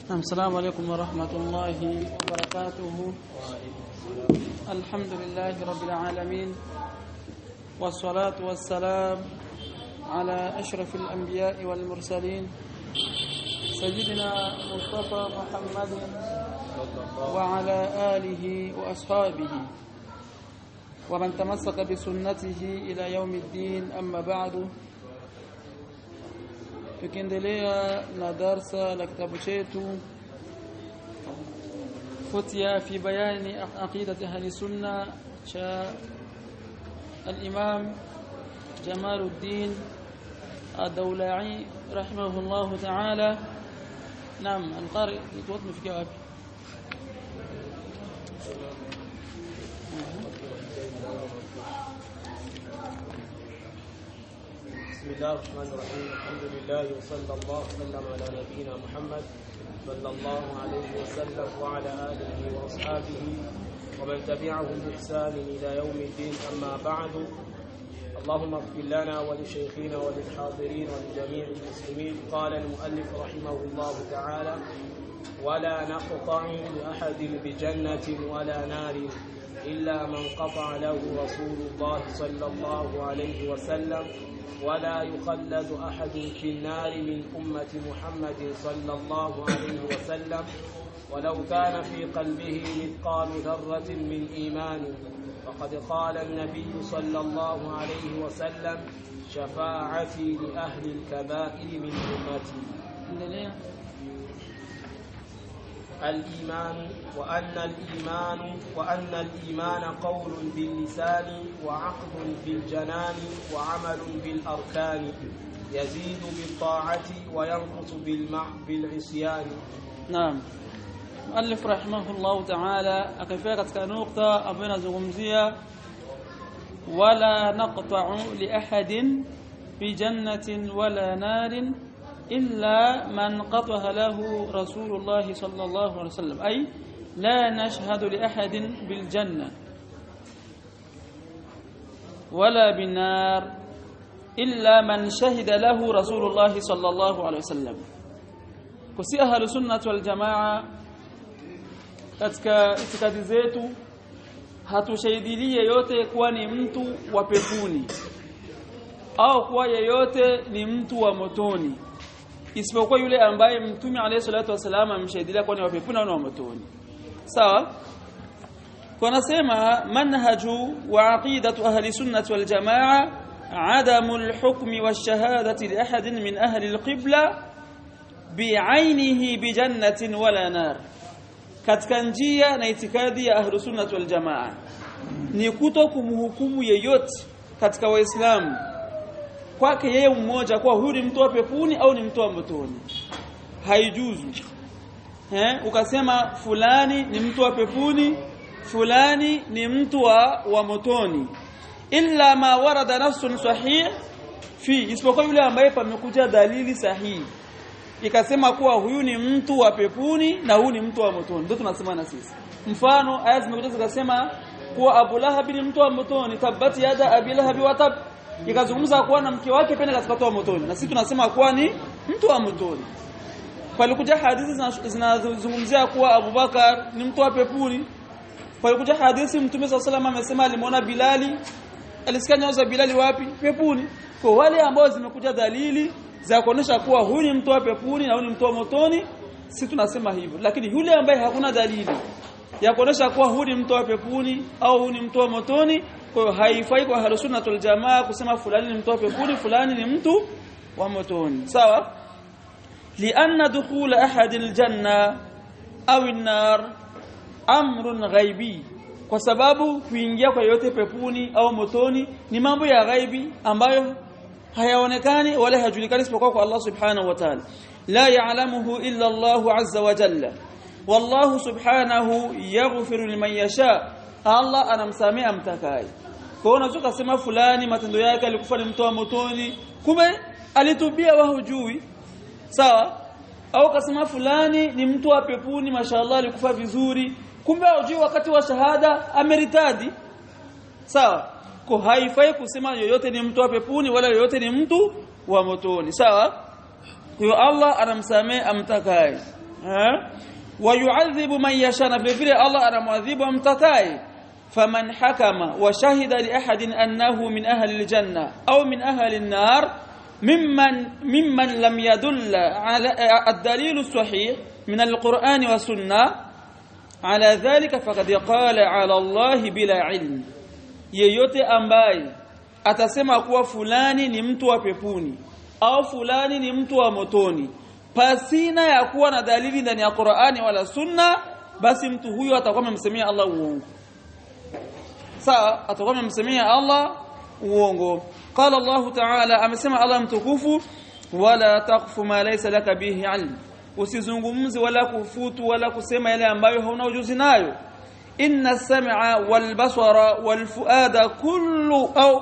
السلام عليكم ورحمة الله وبركاته. الحمد لله رب العالمين، والصلاة والسلام على أشرف الأنبياء والمرسلين سيدنا مصطفى محمد وعلى آله وأصحابه ومن تمسك بسنته إلى يوم الدين. أما بعد، tukiendelea na darsa la kitabu chetu Futya fi bayani aqidati ahli sunna cha al-Imam Jamaluddin ad-Dawla'i rahimahullah ta'ala. Naam, al-qari tumefikia wapi? بسم الله الرحمن الرحيم. الحمد لله وصلى الله وسلم على نبينا محمد صلى الله عليه وسلم وعلى آله وأصحابه ومن تبعهم بإحسان إلى يوم الدين. أما بعد، اللهم اغفر لنا ولشيخنا وللحاضرين ولجميع المسلمين. قال المؤلف رحمه الله تعالى: ولا نقطع لأحد بجنة ولا نار إلا من قطع له رسول الله صلى الله عليه وسلم، ولا يخلد أحد في النار من أمة محمد صلى الله عليه وسلم ولو كان في قلبه مثقال ذرة من إيمان. فقد قال النبي صلى الله عليه وسلم: شفاعتي لأهل الكبائر من أمتي. الإيمان وأن الإيمان قول باللسان وعقد بالجنان وعمل بالأركان، يزيد بالطاعة وينقص بالعصيان. نعم. مؤلف رحمه الله تعالى akifika katika nukta ambayo inazungumzia wala naqta'u li ahadin fi jannatin wala narin إلا من قطع له رسول الله صلى الله عليه وسلم، أي لا نشهد لأحد بالجنة ولا بالنار إلا من شهد له رسول الله صلى الله عليه وسلم. كسي أهل السنة والجماعة katika itikadi zetu hatushahidii yeyote kuwa ni mtu wa peponi au kuwa yeyote ni mtu wa motoni isipokuwa yule ambaye Mtume alayhi salatu wasallam amshahidia kwa ni wa peponi au wa motoni. Sawa? Kwa nasema manhaju wa aqidatu ahli sunnah wal jamaa adamu al-hukm wa ash-shahadati li ahadin min ahli al-qibla bi'ainihi bi jannatin wala nar. Katika njia na itikadi ya ahli sunnah wal jamaa ni kutokumhukumu yeyote katika waislamu kwake yeye mmoja kwa huyu ni mtu wa peponi au ni mtu wa motoni. Haijuzu ukasema fulani ni mtu wa peponi, fulani ni mtu wa motoni, illa ma warada nafsun sahih fi, isipokuwa yule ambaye pamekuja dalili sahihi ikasema kuwa huyu ni mtu wa peponi na huyu ni mtu wa motoni, ndio tunasema na sisi. Mfano aya zimekuja zikasema kuwa Abu Lahab ni mtu wa motoni, tabbat yada Abi Lahab wa tab, ikazungumza kuwa na mke wake penda katika watu wa motoni, na sisi tunasema kuwa ni mtu wa motoni. Palikuja hadithi zinazozungumzia kuwa Abu Bakar ni mtu wa peponi. Palikuja hadithi Mtume sallallahu alayhi wasallam amesema alimuona Bilali, alisikia nyayo za Bilali wapi? Peponi. Kwa wale ambao zimekuja dalili za kuonesha kuwa huyu ni mtu wa peponi na huyu ni mtu wa motoni, sisi tunasema hivyo. Lakini yule ambaye hakuna dalili ya kuonesha kuwa huyu ni mtu wa peponi au huyu ni mtu wa motoni, kwa hiyo haifai kwa Ahlus Sunnah wal Jamaa kusema fulani ni mtu wa peponi, fulani ni mtu wa motoni. Sawa? Lianna dukhul ahad aljanna au an-nar amrun ghaibi, kwa sababu kuingia kwa yote peponi au motoni ni mambo ya ghaibi ambayo hayaonekani wala hajulikani isipokuwa kwa Allah subhanahu wa ta'ala. La ya'lamuhu illa Allah azza wa jalla, wallahu subhanahu yaghfiru liman yasha, Allah anamsamea mtakaye. Kwa hiyo unaweza kusema fulani matendo yake alikufa ni mtu wa motoni, kumbe alitubia wa hujui. Sawa? Au kasema fulani ni mtu wa peponi, mashaallah alikufa vizuri, kumbe hujui wakati wa shahada ameritadi. Sawa? Kwa haifai kusema yoyote ni mtu wa peponi wala yoyote ni mtu wa motoni. Sawa? Kwa Allah anamsamea amtakaye. ويعذب من يشاء vile Allah anamwadhibu amtakaye faman hakama wa shahida li ahadin annahu min ahli aljanna aw min ahli an-nar mimman lam yadull ala ad-dalil as-sahih min al-Qur'an wa sunnah ala dhalika faqad qala ala Allah bila ilm yeyote ambaye atasema kuwa fulani ni mtu wa peponi au fulani ni mtu wa motoni pasina ya kuwa na dalili ndani ya Qur'ani wala Sunna basi mtu huyo atakuwa amemsemia Allah uongo sawa atakuwa amemsemia Allah uongo qala Allah ta'ala amesema Allah mtukufu wala taqfu ma laysa laka bihi ilm usizungumzi wala kufutu wala kusema yale ambayo hauna ujuzi nayo inna as-sam'a wal basara wal fuada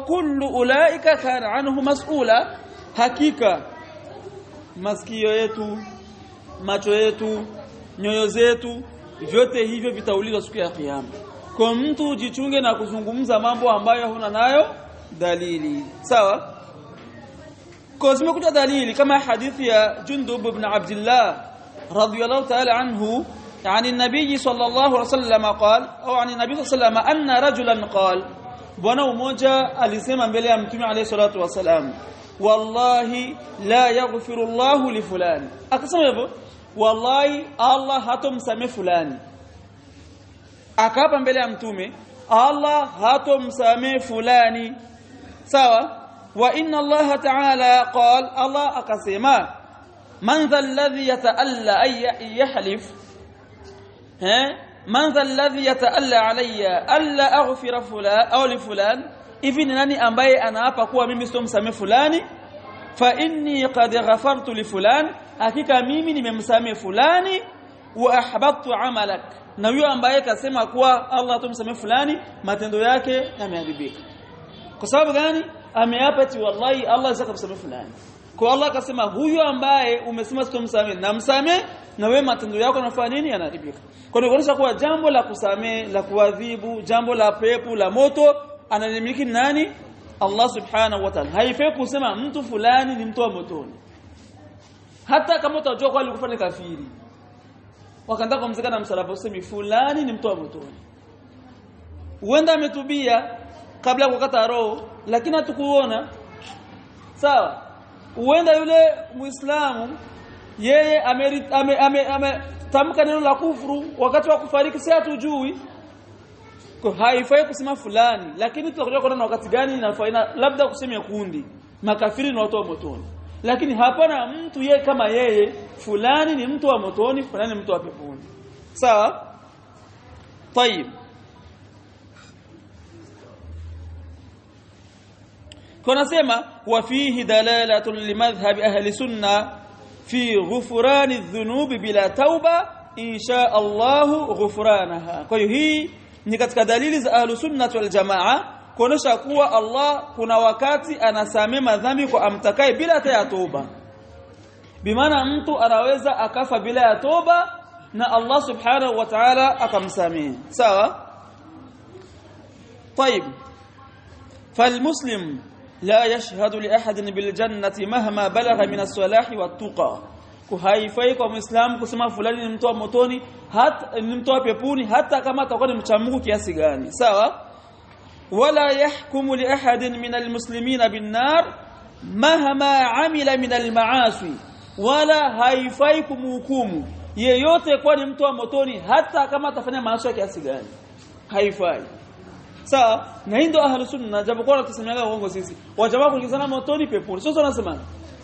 kullu ulaika kana anhu mas'ula hakika masikio yetu macho yetu nyoyo zetu vyote hivyo vitaulizwa siku ya kiyama kwa mtu jichunge na kuzungumza mambo ambayo huna nayo dalili sawa kwa zimekuja dalili kama hadithi ya Jundub ibn Abdullah radiyallahu ta'ala anhu عن النبي صلى الله عليه وسلم قال او عن النبي صلى الله عليه وسلم ان رجلا قال bwana mmoja alisema mbele ya mtume alayhi salatu wasalam wallahi la yaghfiru Allah li fulani akasema hivyo wallahi Allah hatomsamehe fulani akapa mbele ya mtume Allah hatomsamehe fulani sawa wa inna Allah ta'ala qala Allah akasema man dha alladhi yata'alla ay yahlif man dha alladhi yata'alla alayya alla aghfira fulan au li fulan hivi ni nani ambaye anaapa kuwa mimi sitomsamehe fulani fa inni qad ghafartu li fulan hakika mimi nimemsamehe fulani wa ahbattu amalak na huyo ambaye kasema kuwa Allah atomsamehe fulani matendo yake yameharibika kwa sababu gani ameapa eti wallahi Allah asakamsamehe fulani kwa Allah akasema huyo ambaye umesema sitomsamehe na msamehe na wewe matendo yako yanafanya nini yanaharibika kwa hiyo kuonyesha kuwa jambo la kusamehe la kuadhibu jambo la pepo la moto analimiliki nani Allah subhanahu wa ta'ala haifai kusema mtu fulani ni mtu wa motoni hata kama utajua kwa alikufanya kafiri wakaanza kumzika na msalaba usemi fulani ni mtu wa motoni huenda ametubia kabla ya kukata roho lakini hatukuona sawa huenda yule muislamu yeye tamka neno la kufuru wakati wa kufariki si hatujui kwa haifai kusema fulani lakini tutakuja kuona wakati gani na faina labda kusema kundi makafiri ni watu wa motoni lakini hapana mtu yeye kama yeye fulani ni mtu wa motoni fulani ni mtu wa peponi sawa طيب kunasema wa fihi dalalatun limadhhab ahli sunna fi ghufran adh-dhunub bila tauba insha Allah ghufranaha kwa hiyo hii ni katika dalili za ahli sunna wal jamaa kuonesha kuwa Allah kuna wakati anasamehe madhambi kwa amtakaye bila hata ya toba bimaana mtu anaweza akafa bila ya toba na Allah subhanahu wa ta'ala akamsamehe sawa طيب فالمسلم لا يشهد لاحد بالجنه مهما بلغ من الصلاح والتقى kuhaifai kwa muislamu kusema fulani ni mtu wa motoni hata ni mtu wa peponi hata kama atakuwa ni mcha Mungu kiasi gani sawa wala yahkumu li ahadin min almuslimina bin nar mahama amila min almaasi wala haifai kumhukumu yeyote kwa ni mtu wa motoni hata kama atafanya maasi kiasi gani haifai sawa na ndio ahlus sunna japokuwa tusemea uongo sisi wajamaa kuingizana motoni peponi sio tunasema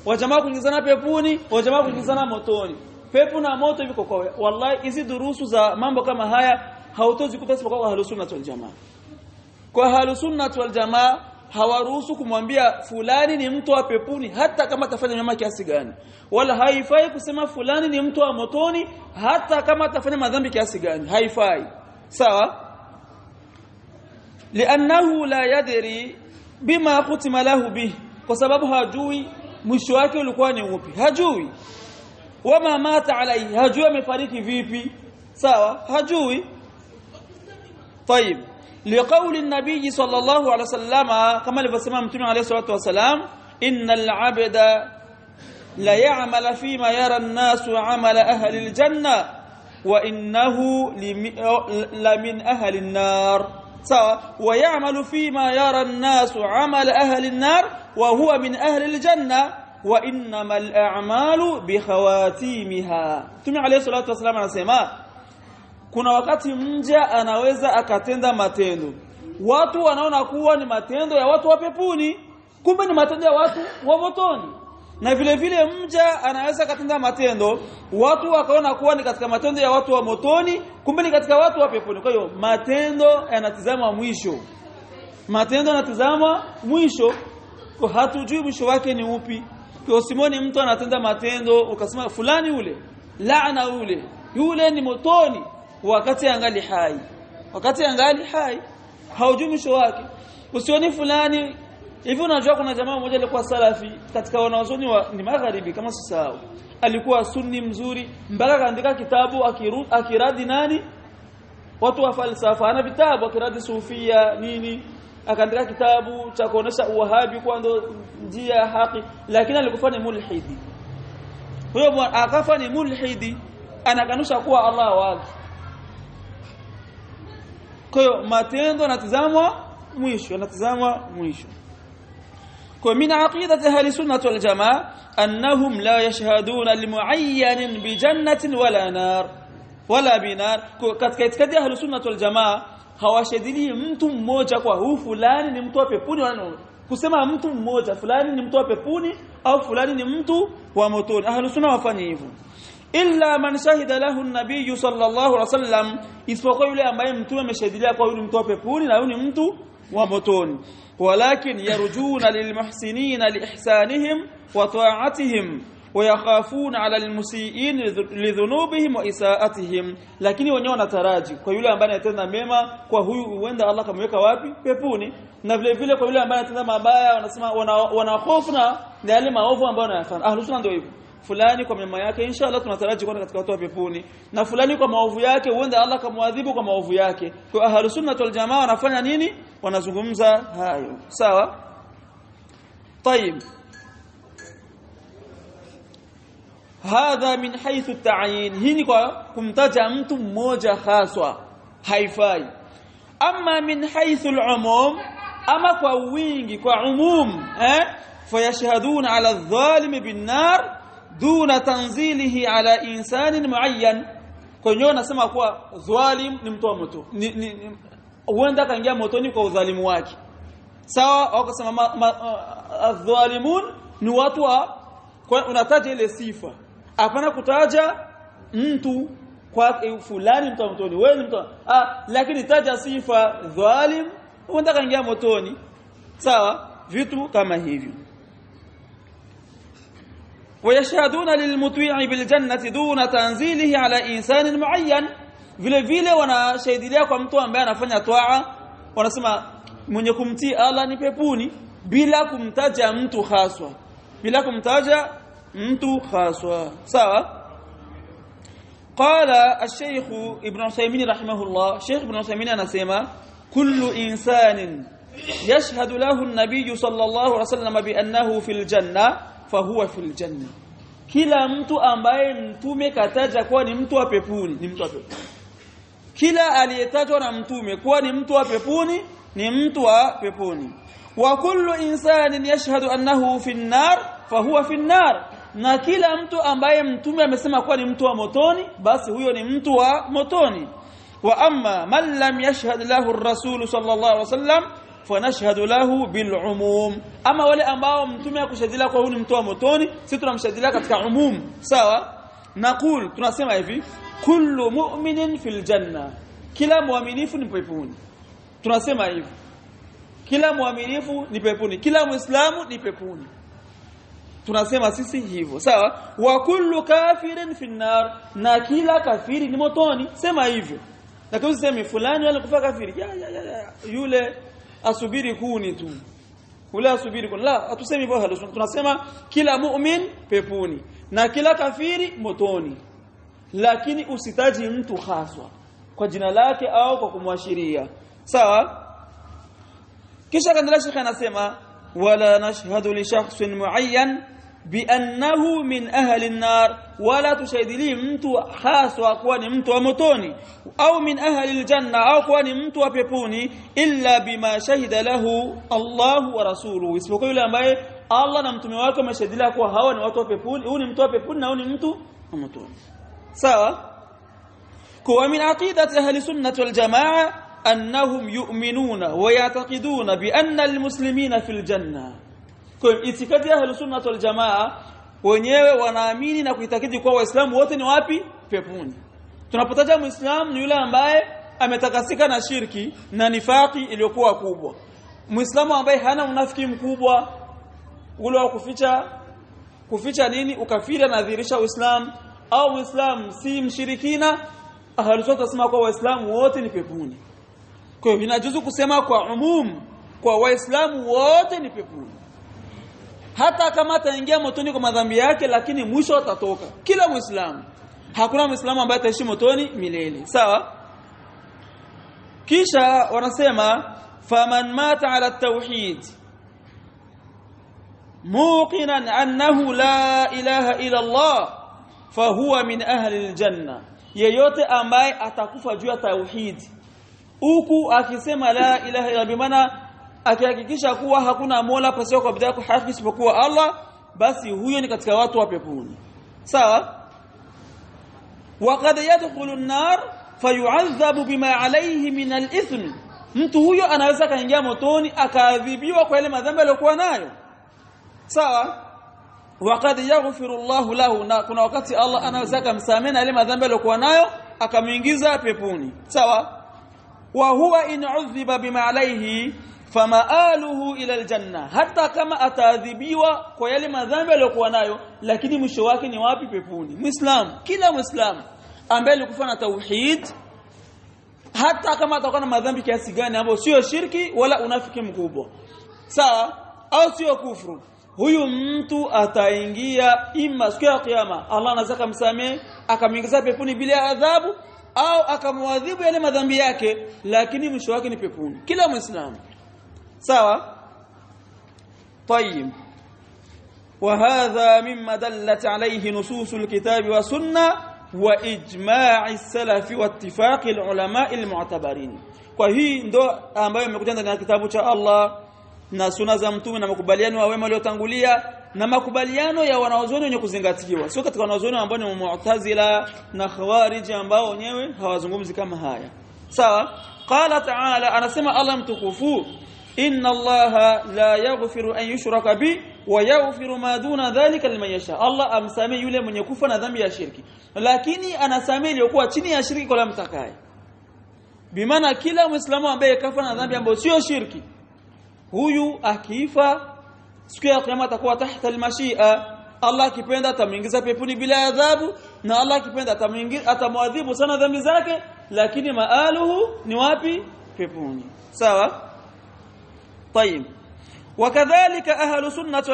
wajamaa kuingizana peponi wajamaa kuingizana motoni pepo na moto viko kwa wallahi hizi durusu za mambo kama haya hautozikuta kwa ahlus sunna wal jamaa kwa ahlus sunna wal jamaa hawaruhusu kumwambia fulani ni mtu wa peponi hata kama atafanya mema kiasi gani wala haifai kusema fulani ni mtu wa motoni hata kama atafanya madhambi kiasi gani haifai sawa لانه لا يدري بما ختم له به kwa sababu hajui mwisho wake ulikuwa ni upi hajui wama mata alai hajui amefariki vipi sawa hajui طيب لقول النبي صلى الله عليه وسلم كما alivyosema mtume عليه الصلاه والسلام innal abda la ya'mal fima yara an-nas 'amala ahli al-janna wa innahu la min ahli an-nar sawa wa ya'mal fima yara an-nas 'amala ahli an-nar wa huwa min ahli al-janna wa innamal a'malu bi khawatimiha. Mtume alayhi salatu wasallam anasema kuna wakati mja anaweza akatenda matendo watu wanaona kuwa ni matendo ya watu wa peponi, kumbe ni matendo ya watu wa motoni. Na vile vile mja anaweza akatenda matendo watu wakaona kuwa ni katika matendo ya watu wa motoni, kumbe ni katika watu wa peponi. Kwa hiyo matendo yanatazama mwisho, matendo yanatazama mwisho, kwa hatujui mwisho wake ni upi. Kwa Simoni mtu anatenda matendo ukasema fulani ule laana yule ni motoni wakati angali hai, haujui mwisho wake. Usioni fulani hivi. Unajua kuna jamaa mmoja alikuwa salafi katika wanaozoni ni magharibi kama sisahau, alikuwa sunni mzuri mpaka kaandika kitabu akiradi nani watu wa falsafa, ana vitabu akiradi sufia nini, akaandika kitabu cha kuonesha uwahabi kwa ndo njia ya haki, lakini alikufa ni mulhidi. Huyo akafa ni mulhidi, anakanusha kuwa Allah wake. Kwa hiyo matendo yanatazamwa mwisho. Kwa min aqidati ahli sunnah wal jamaa annahum la yashhaduna limuayyanin bi jannatin wala nar wala binar. Katika itikadi ahli sunnah wal jamaa hawashadili mtu mmoja kwa huu fulani ni mtu wa peponi, wala kusema mtu mmoja fulani ni mtu wa peponi au fulani ni mtu wa motoni. Ahli sunnah wafanye hivyo. Illa man shahida lahu an-nabiy sallallahu alaihi wasallam, isipokuwa yule ambaye mtume ameshahidia kwa yule mtu wa peponi na yule mtu wa motoni. Walakin yarjuna lilmuhsinina liihsanihim wa ta'atihim wa yakhafuna 'ala almusii'in lidhunubihim wa isaa'atihim. Lakini wenyewe wanataraji kwa yule ambaye anatenda mema, kwa huyu huenda Allah kamweka wapi? Peponi. Na vile vile kwa yule ambaye anatenda mabaya wanasema wanahofu na yale maovu ambayo anayafanya. Ahlus sunna ndio hivyo. Fulani kwa mema yake inshallah tunataraji kwenda katika watu wa peponi, na fulani kwa maovu yake huenda Allah kamwadhibu kwa maovu yake. Kwa ahlus sunnah wal jamaa wanafanya nini? Wanazungumza hayo. Sawa? Tayeb. Hadha min haythu at-ta'yin, hii ni kwa kumtaja mtu mmoja haswa haifai. Amma min haythu al-umum, ama kwa wingi, kwa umum, fayashhaduna 'ala adh-dhalimi bin-nar duna tanzilihi ala insanin muayyan. Kwa hiyo nasema kuwa dhalim ni mtu wa moto, huenda kaingia motoni kwa udhalimu wake. Sawa, wakasema adh-dhalimun ni watu wa, kwa unataja ile sifa, hapana kutaja mtu kwa fulani mtu wa motoni, wewe ni mtu lakini taja sifa dhalim, huenda kaingia motoni. Sawa, vitu kama hivyo. ويشهدون للمطيع بالجنة دون تنزيله على إنسان معين. vile vile wanashahidia kwa mtu ambaye anafanya toa, wanasema mwenye kumtii Allah ni peponi bila kumtaja mtu haswa. Sawa. Qala al-Sheikh Ibn Uthaymeen rahimahullah, Sheikh Ibn Uthaymeen anasema kullu insanin yashhadu lahu an-nabiy sallallahu alayhi wasallam bi annahu fil janna fahuwa fil janna. Kila mtu ambaye mtume kataja kuwa ni mtu wa peponi ni mtu wa peponi. Kila aliyetajwa na mtume kuwa ni mtu wa peponi ni mtu wa peponi. Wa kullu insanin yashhadu annahu fin nar fahuwa fin nar. Na kila mtu ambaye mtume amesema kuwa ni mtu wa motoni, basi huyo ni mtu wa motoni. Wa amma man lam yashhad lahu ar-rasul sallallahu alaihi wasallam fanashhadu lahu bil umum. Ama wale ambao mtume akushahidia kwa huyu ni mtu wa motoni, sisi tunamshahidia katika umum. Sawa? Naqul, tunasema hivi, kullu mu'minin fil janna, kila muaminifu ni peponi. Tunasema hivi, kila muaminifu ni peponi, kila muislamu ni peponi. Tunasema sisi hivyo. Sawa? Wa kullu kafirin fin nar, na kila kafiri ni motoni. Sema hivyo. Lakini usiseme fulani wale kufa kafiri. Yule asubiri kuni tu. Ule asubiri kuni. La, hatusemi hivyo. Tunasema kila mu'min peponi na kila kafiri motoni. Lakini usitaji mtu haswa kwa jina lake au kwa kumwashiria. Sawa? Kisha kaendelea Sheikh anasema wala nashhadu li shakhsin muayyan biannahu min ahli an-nar wala tushahidili mtu haswa kuwa ni mtu wa motoni au min ahli al-janna au kuwa ni mtu wa peponi illa bima shahida lahu Allah wa rasuluhu isipokuwa yule ambaye Allah na mtume wake wameshahidia kuwa hawa ni watu wa peponi huyu ni mtu wa peponi na huyu ni mtu wa motoni sawa kwa min aqidati ahli sunnah wal jamaa annahum yu'minuna wa ya'taqiduna bi anna al-muslimina fil janna kwa itikadi ya ahli sunnah wal jamaa wenyewe wanaamini na kuitakidi kwa waislamu wote ni wapi peponi tunapotaja muislamu ni yule ambaye ametakasika na shirki na nifaki iliyokuwa kubwa muislamu ambaye hana unafiki mkubwa ule wa kuficha nini ukafiri na dhihirisha uislamu au muislamu si mshirikina ahli sunnah tasema kwa waislamu wote ni peponi kwa hiyo inajuzu kusema kwa umum kwa waislamu wote ni peponi hata kama ataingia motoni kwa madhambi yake lakini mwisho atatoka kila muislamu hakuna muislamu ambaye ataishi motoni milele sawa kisha wanasema faman mata ala tauhid muqinan annahu la ilaha illa Allah fahuwa min ahli aljanna yeyote ambaye atakufa juu ya tauhid huku akisema la ilaha illa bimana akihakikisha kuwa hakuna mola pasipo kuabudiwa kwa haki isipokuwa Allah basi huyo ni katika watu wa peponi sawa waqad yadkhulu an-nar fayu'adhabu bima alayhi min al-ithm mtu huyo anaweza kaingia motoni akaadhibiwa kwa ile madhambi aliyokuwa nayo sawa waqad yaghfiru Allah lahu na kuna wakati Allah anaweza kumsamehe ile madhambi aliyokuwa nayo akamuingiza peponi sawa wa huwa in 'udhiba bima alayhi famaaluhu ila aljanna hata kama ataadhibiwa kwa yale madhambi aliyokuwa nayo lakini mwisho wake ni wapi peponi muislam kila muislam ambaye alikufa na tauhid hata kama atakuwa na madhambi kiasi gani ambayo sio shirki wala unafiki mkubwa sawa au sio kufuru huyu mtu ataingia imma siku ya kiyama Allah anaweza kumsamehe akamuingiza peponi bila adhabu au akamwadhibu yale madhambi yake lakini mwisho wake ni peponi kila muislam sawa طيب وهذا مما دلت عليه نصوص الكتاب والسنه واجماع السلف واتفاق العلماء المعتبرين kwa hii ndo ambayo imekuja ndani ya kitabu cha Allah na sunna za mtume na makubaliano ya wema waliotangulia na makubaliano ya wanaozoni wenye kuzingatiwa sio katika wanaozoni ambao ni mu'tazila na khawarij ambao wenyewe hawazungumzi kama haya sawa qala ta'ala anasema Allah mtukufu inna allaha la yaghfiru an yushraka bi wa yaghfiru ma duna dhalika liman yasha Allah amsamehe yule mwenye kufa na dhambi ya shirki lakini anasamehe iliyokuwa chini ya shirki kwa mtakaye bimaana kila muislamu ambaye kafa na dhambi ambayo sio shirki huyu akifa siku ya kiyama atakuwa tahta almashia Allah akipenda atamuingiza peponi bila adhabu na Allah akipenda atamwadhibu sana dhambi zake lakini maaluhu ni wapi peponi sawa طيب وكذلك اهل سنه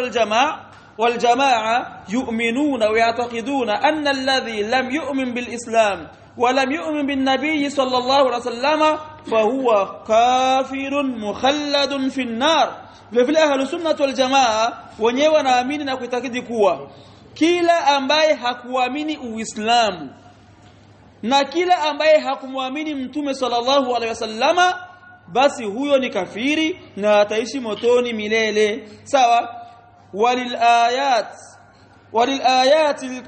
والجماعه يؤمنون ويعتقدون ان الذي لم يؤمن بالاسلام ولم يؤمن بالنبي صلى الله عليه وسلم فهو كافر مخلد في النار vile ahlu sunnah wal jamaa wenyewe wanaamini na kuitakidi kuwa kila ambaye hakuamini uislamu na kila ambaye hakumwamini mtume sallallahu alaihi wasallama basi huyo ni kafiri na ataishi motoni milele sawa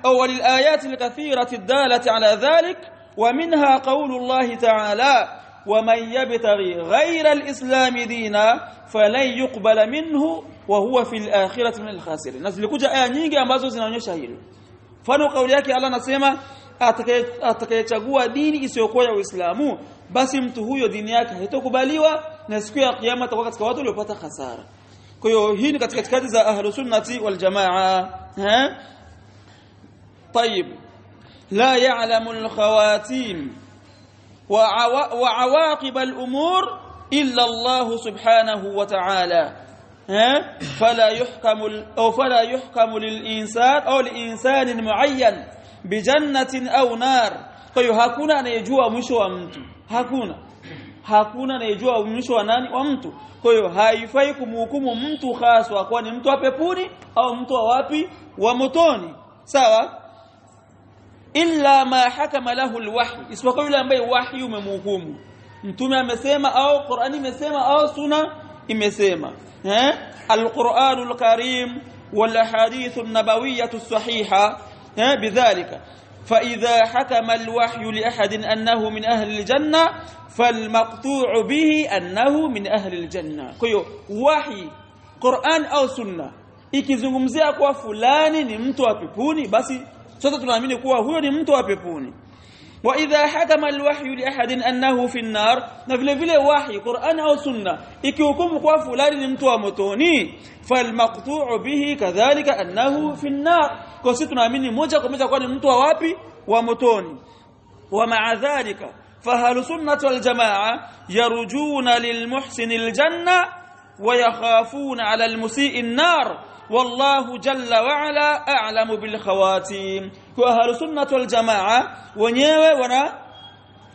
وللآيات الكثيرة الدالة على ذلك ومنها قول الله تعالى ومن يبتغي غير الإسلام دينا فلن يقبل منه وهو في الآخرة من الخاسرين nazilikuja aya nyingi ambazo zinaonyesha hilo mfano kauli yake Allah anasema atakayechagua dini isiyokuwa ya Uislamu basi mtu huyo dini yake haitokubaliwa na siku ya kiyama atakuwa katika watu waliopata hasara kwa hiyo hii ni katika katikati za ahlus sunnati wal jamaa طيب لا يعلم الخواتيم وعواقب الأمور إلا الله سبحانه وتعالى فلا يحكم للإنسان أو لإنسان معين بجنة أو نار kwa hiyo hakuna anayejua mwisho wa mtu hakuna anayejua mwisho wa nani wa mtu. Kwa hiyo haifai kumhukumu mtu haswa kwa ni mtu wa peponi au mtu wa wapi wa motoni. Sawa? Illa ma hakama lahu alwahy, isipokuwa yule ambaye wahi umemhukumu. Mtume amesema au Qur'ani imesema au sunna imesema. Al-Qur'anul Karim wal ahadith an-nabawiyyah as-sahihah bidhalika. فإذا حكم الوحي لأحد أنه من أهل الجنة فالمقطوع به أنه من أهل الجنة. كيو وحي قرآن أو سنة ikizungumzia kwa fulani ni mtu wa peponi, basi sote tunaamini kuwa huyo ni mtu wa peponi. Wa idha hakama alwahyu li ahadin annahu fi an-nar, na vile vile wahi Qur'an au sunna ikihukumu kwa fulani ni mtu wa motoni, falmaqtu'u bihi kadhalika annahu fi an-nar, kwa sisi tunaamini moja kwa moja kwa ni mtu wa wapi wa motoni. Wa ma'a dhalika fahal sunnatu wal jamaa yarjuna lil muhsin al janna wa yakhafuna 'ala al musii an-nar wallahu jalla wa ala a'lamu bil khawatim. Kwa ahlu sunnah wal jamaa wenyewe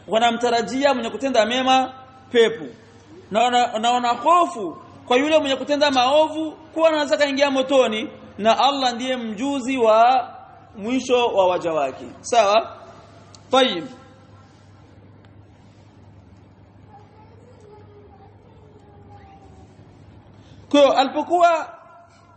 wanamtarajia mwenye kutenda mema pepo, na wana hofu kwa yule mwenye kutenda maovu kuwa anaweza kaingia motoni, na Allah ndiye mjuzi wa mwisho wa waja wake. Sawa? Tayib. Kwa alipokuwa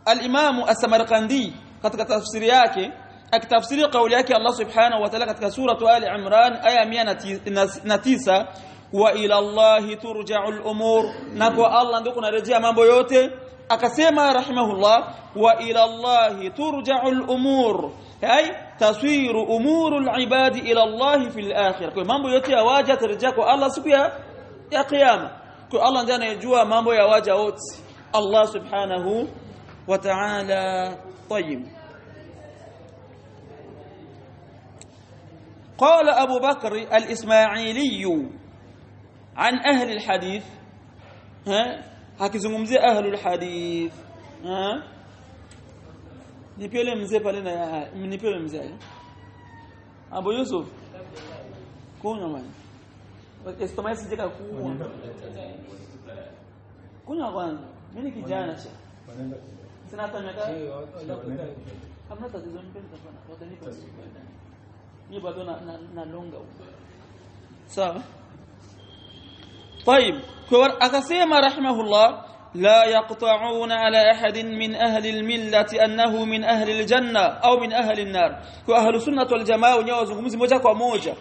al-Imam as-Samarqandi katika tafsiri yake akitafsiri kauli yake Allah subhanahu wa ta'ala katika sura Ali Imran aya 109, wa ila Allah turja'ul umur, na kwa Allah ndio kunarejea mambo yote. Akasema rahimahullah, wa ila Allah turja'ul umur, ay taswiru umurul ibadi ila Allah fil akhirah. Kwa mambo yote ya waja tarejea kwa Allah siku ya kiyama. Kwa Allah ndiye anayejua mambo ya waja wote, Allah subhanahu وتعالى. طيب. قال أبو بكر الإسماعيلي عن أهل الحديث، hakizungumzia ahlul hadith. Nipele mzee pale na nipele mzee Abu Yusuf kunywa mani estomai sijeka kunywa kwanza. Mimi kijana cha sina hata miaka hamna tatizo, mpenda sana watanipa ni bado na longa. Sawa. طيب. akasema rahimahullah, la yaqta'una ala ahadin min ahli almillati annahu min ahli aljanna au min ahli an-nar. Kwa ahlu sunnah wal jamaa wenyewe wazungumzi moja kwa moja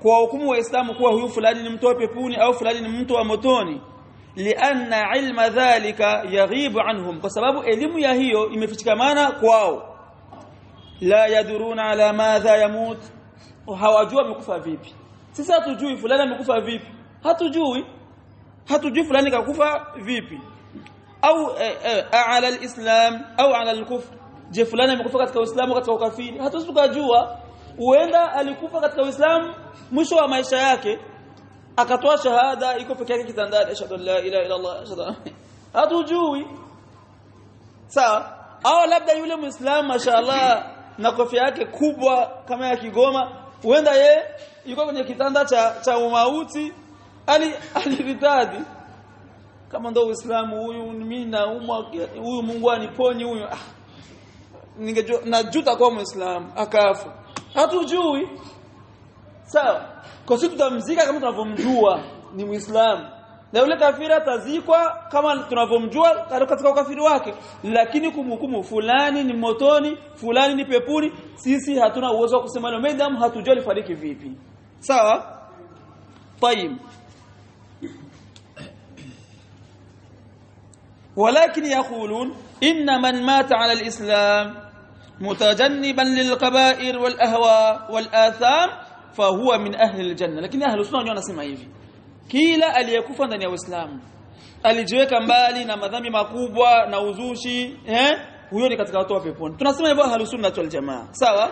kwa hukumu wa Uislamu kuwa huyu fulani ni mtu wa peponi au fulani ni mtu wa motoni, lianna ilma dhalika yaghibu anhum, kwa sababu elimu ya hiyo imefichikamana kwao. La yaduruna ala madha yamut, hawajua amekufa vipi. Sisi hatujui fulani amekufa vipi, hatujui fulani kakufa vipi, au ala alislam au ala alkufr. Je, fulani amekufa katika Uislamu katika ukafiri? Hatuwezi kujua. Huenda alikufa katika Uislamu, mwisho wa maisha yake akatoa shahada, iko peke yake kitandani, ashhadu an la ilaha illa Allah, hatujui. Sawa? Au labda yule Muislamu mashaallah na kofia yake kubwa kama ya Kigoma, huenda yeye yuko kwenye kitanda cha umauti, aliritadi kama ndo Uislamu huyu, mimi naumwa, huyu Mungu aniponye huyu, ningejua najuta kwa Muislamu akafa. Hatujui. Sawa? Kwa sisi tutamzika kama tunavyomjua ni Muislamu, na yule kafiri atazikwa kama tunavyomjua katika ukafiri wake, lakini kumhukumu fulani ni motoni, fulani ni peponi, sisi hatuna uwezo wa kusema hilo madam hatujui alifariki vipi. Sawa? طيب. ولكن يقولون إن من مات على الإسلام متجنبا للكبائر والأهواء والآثام فهو من أهل الجنة. lakini ahlu sunna wanasema hivi, kila aliyekufa ndani ya Uislamu alijiweka mbali na madhambi makubwa na uzushi, huyo ni katika watu wa peponi. Tunasema hivyo ahlu sunna wal jamaa. Sawa?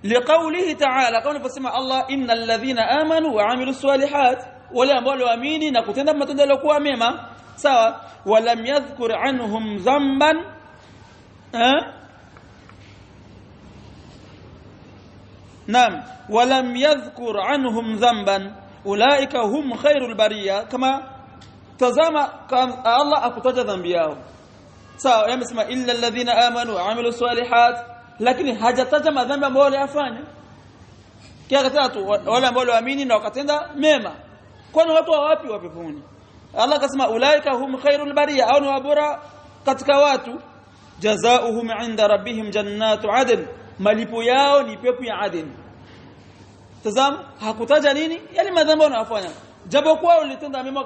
liqaulihi ta'ala, kama alivyosema Allah, innal ladhina amanu wa amilus salihat, wale ambao waamini na kutenda matendo yaliyokuwa mema. Sawa? walam yadhkur anhum dhanban Naam, walam yadhkur anhum dhanban ulaika hum khairul bariya. Kama tazama Allah akutaja dhambi yao, sawa, yamesema illa alladhina amanu wa amilus salihat, lakini hajataja madhambi ambayo waliyafanya. Kia tatu wale ambao waamini na wakatenda mema, kwani watu wapi wa peponi? Allah akasema ulaika hum khairul bariya, au ni wabora katika watu. Jazaohum 'inda rabbihim jannatu 'adn, malipo yao ni pepo ya Aden. Tazama, hakutaja nini yale madhambi wanayofanya, japokuwa walitenda mema,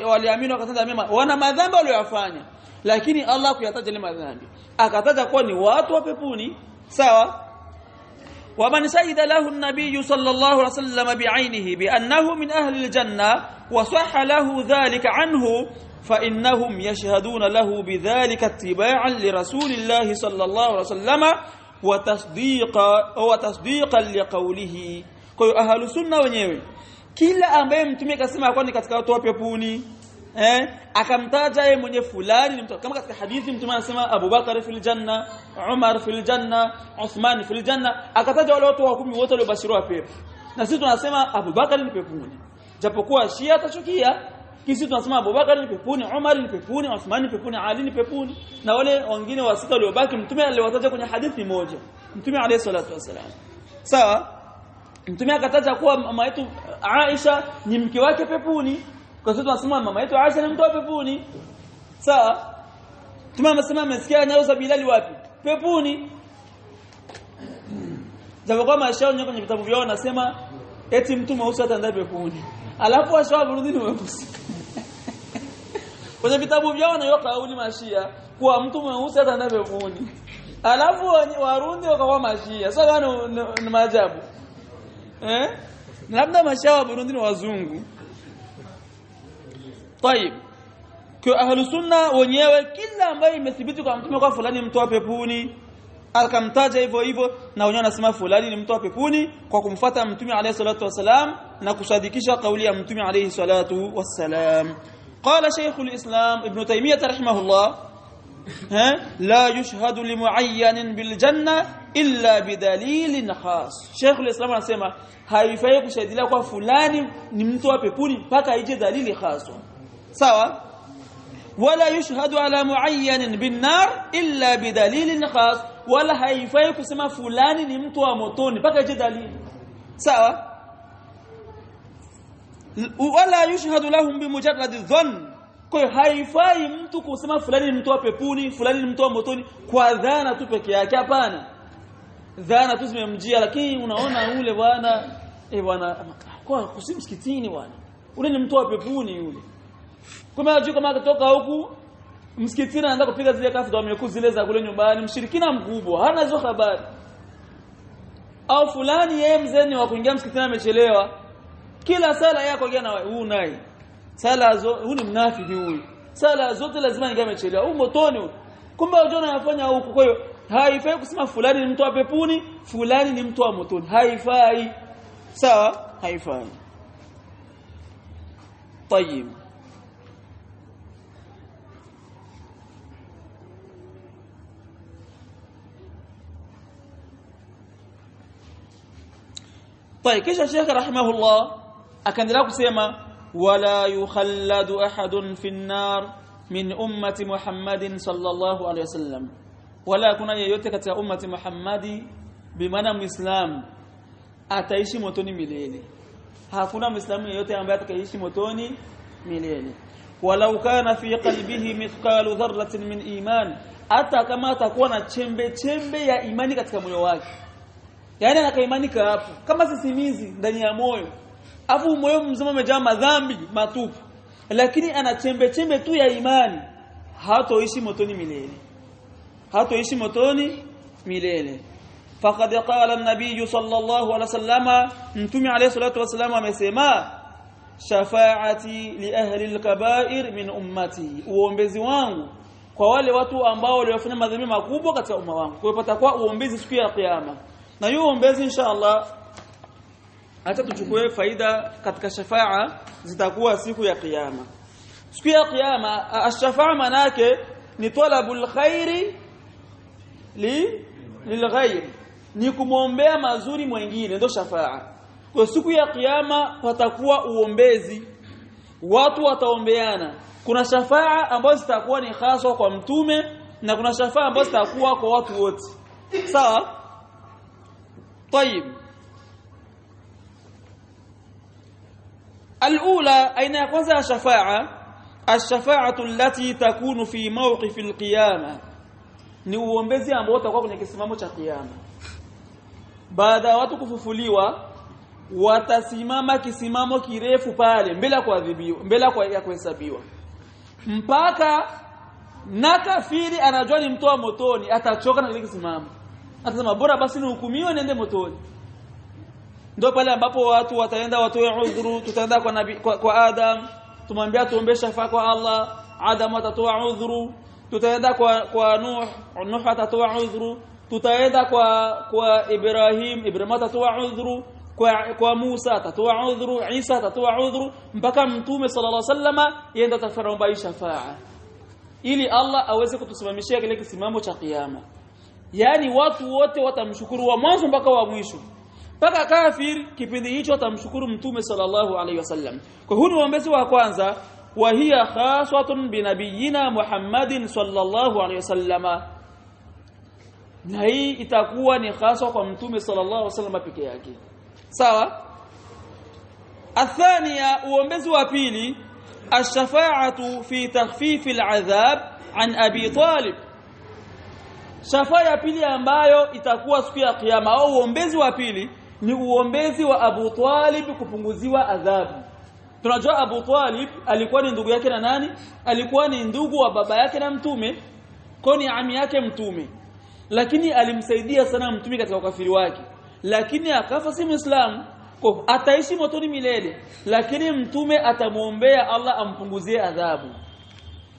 waliamini wakatenda mema, wana madhambi waliyofanya, lakini Allah kuyataja ile madhambi akataja kwa ni watu wa peponi, sawa. ومن شهد له النبي صلى الله عليه وسلم بعينه بأنه من أهل الجنة وصح له ذلك عنه فإنهم يشهدون له بذلك اتباعا لرسول الله صلى الله عليه وسلم وتصديقا لقوله. Kwa ahlu sunna wenyewe, kila ambaye mtume akasema kwa ni katika watu wa peponi, akamtaja yeye mwenye fulani ni mtu, kama katika hadithi mtume anasema Abu Bakar fil janna, Umar fil janna, Uthman fil janna, akataja wale watu wa 10 wote waliobashiriwa pepo. Na sisi tunasema Abu Bakar ni peponi, japokuwa Shia atachukia, kisi tunasema Abu Bakar ni peponi, Umar ni peponi, Uthman ni peponi, Ali ni peponi, na wale wengine wa sita waliobaki mtume aliwataja kwenye hadithi moja, mtume alayhi salatu wasalam, sawa. Mtume akataja kuwa mama yetu Aisha ni mke wake peponi, kwa sababu tunasema mama yetu Aisha ni mtu wa peponi, sawa. Mtume amesema amesikia nyayo za Bilali wapi? Peponi. Japokuwa mashao nyoko kwenye vitabu vyao nasema eti mtu mweusi ataenda peponi, alafu washao Burundi ni weusi. Kwenye vitabu vyao na yoka kauli mashia kuwa mtu mweusi ataenda peponi, alafu Warundi wakawa mashia. Sasa ni maajabu. Labda mashao Burundi ni wazungu. Tayib, kwa ahlu sunna wenyewe, kila ambaye imethibiti kwa mtume kwa fulani mtu wa peponi, akamtaja hivyo hivyo, na wenyewe wanasema fulani ni mtu wa peponi kwa kumfuata mtume alayhi salatu wasalam na kusadikisha kauli ya mtume alayhi salatu wasalam. Qala Shaykhul Islam Ibn Taymiyyah rahimahullah, la yushhadu limuayyanin bil janna illa bidalilin khas. Shaykhul Islam anasema haifai kushahidia kwa fulani ni mtu wa peponi mpaka ije dalili khaswa, sawa. Wala yushhadu ala muayyanin bin nar illa bidalilin khas, wala haifai kusema fulani ni mtu wa motoni mpaka ije dalili, sawa. Wala yushhadu lahum bimujarrad dhann, kwa haifai mtu kusema fulani ni mtu wa peponi, fulani ni mtu wa motoni kwa dhana tu peke yake. Hapana, dhana tu zimemjia, lakini unaona ule bwana bwana kwa kusimsikitini bwana ule ni mtu wa peponi yule, kama ajui kama kutoka huku msikitini anaanza kupiga zile kafu za mekuzi zile za kule nyumbani, mshirikina mkubwa hana hizo habari. Au fulani yeye mzeni wa kuingia msikitini amechelewa, kila sala yako gani na huu naye sala zote, huu ni mnafiki huyu, sala zote lazima ingia amechelewa, huu motoni huyu, kumbe unajua anafanya huku. Kwa hiyo haifai kusema fulani ni mtu wa peponi, fulani ni mtu wa motoni, haifai, sawa, haifai. Tayib, kisha Sheikh rahimahullah akaendelea kusema wala yukhalladu ahadun fi an-nar min ummati Muhammadin sallallahu alayhi wasallam, wala kuna yeyote katika ummati Muhammadi, bimaana muislam, ataishi motoni milele. Hakuna muislamu yeyote ambaye atakaishi motoni milele. Walau kana fi qalbihi mithqalu dharratin min iman, hata kama atakuwa na chembe chembe ya imani katika moyo wake, yani anakaimanika hapo kama sisimizi ndani ya moyo, afu moyo mzima umejaa madhambi matupu, lakini ana chembe chembe tu ya imani, hatoishi motoni milele, hatoishi motoni milele. Faqad qala an-nabiy sallallahu alayhi wasallam, mtume alayhi salatu wasallam amesema, shafaati li ahli al-kaba'ir min ummati, uombezi wangu kwa wale watu ambao waliofanya madhambi makubwa katika umma wangu. Kwa hiyo patakuwa uombezi siku ya kiyama, na hiyo uombezi inshallah hata tuchukue faida katika shafaa zitakuwa siku ya kiyama. Siku ya kiyama ash-shafaa manake ni talabul khairi lilghayr, ni kumwombea mazuri mwingine, ndio shafaa. Kwa siku ya kiyama patakuwa uombezi, watu wataombeana. Kuna shafaa ambazo zitakuwa ni hasa kwa mtume na kuna shafaa ambazo zitakuwa kwa watu wote. Sawa? طيب. الأولى أين يكون الشفاعة؟ الشفاعة التي تكون في موقف القيامة. ni uombezi ambao utakuwa kwenye kisimamo cha kiyama. Baada ya watu kufufuliwa, watasimama kisimamo kirefu pale mbele ya kuadhibiwa, mbele ya kuhesabiwa. Mpaka na kafiri anajua ni mtoa motoni, atachoka na kile kisimamo. Atasema bora basi nihukumiwe niende motoni. Ndio pale ambapo watu wataenda watoe udhuru, tutaenda kwa nabii kwa Adam, tumwambia tuombe shafaa kwa Allah, Adam atatoa udhuru, tutaenda kwa Nuh atatoa udhuru, tutaenda kwa Ibrahim atatoa udhuru, kwa Musa atatoa udhuru, Isa atatoa udhuru, mpaka mtume sallallahu alaihi wasallama yenda tafaromba shafaa ili Allah aweze kutusimamishia kile kisimamo cha kiyama. Yani watu wote watamshukuru wa mwanzo mpaka wa mwisho. Mpaka kafir kipindi hicho atamshukuru mtume sallallahu alaihi wasallam. Kwa hiyo uombezi wa kwanza, wa hiya khaswatun bi nabiyina Muhammadin sallallahu alaihi wasallama. Na hii itakuwa ni khaswa kwa mtume sallallahu alaihi wasallam pekee yake. Sawa? Athania, uombezi wa pili, ash-shafa'atu fi takhfif al-'adhab an Abi Talib. Shafaa ya pili ambayo itakuwa siku ya kiyama au uombezi wa pili ni uombezi wa Abu Talib kupunguziwa adhabu. Tunajua Abu Talib alikuwa ni ndugu yake na nani? Alikuwa ni ndugu wa baba yake na mtume, kwa ni ami yake mtume. Lakini alimsaidia sana mtume katika ukafiri wake. Lakini akafa si Muislamu, kwa ataishi motoni milele, lakini mtume atamuombea Allah ampunguzie adhabu.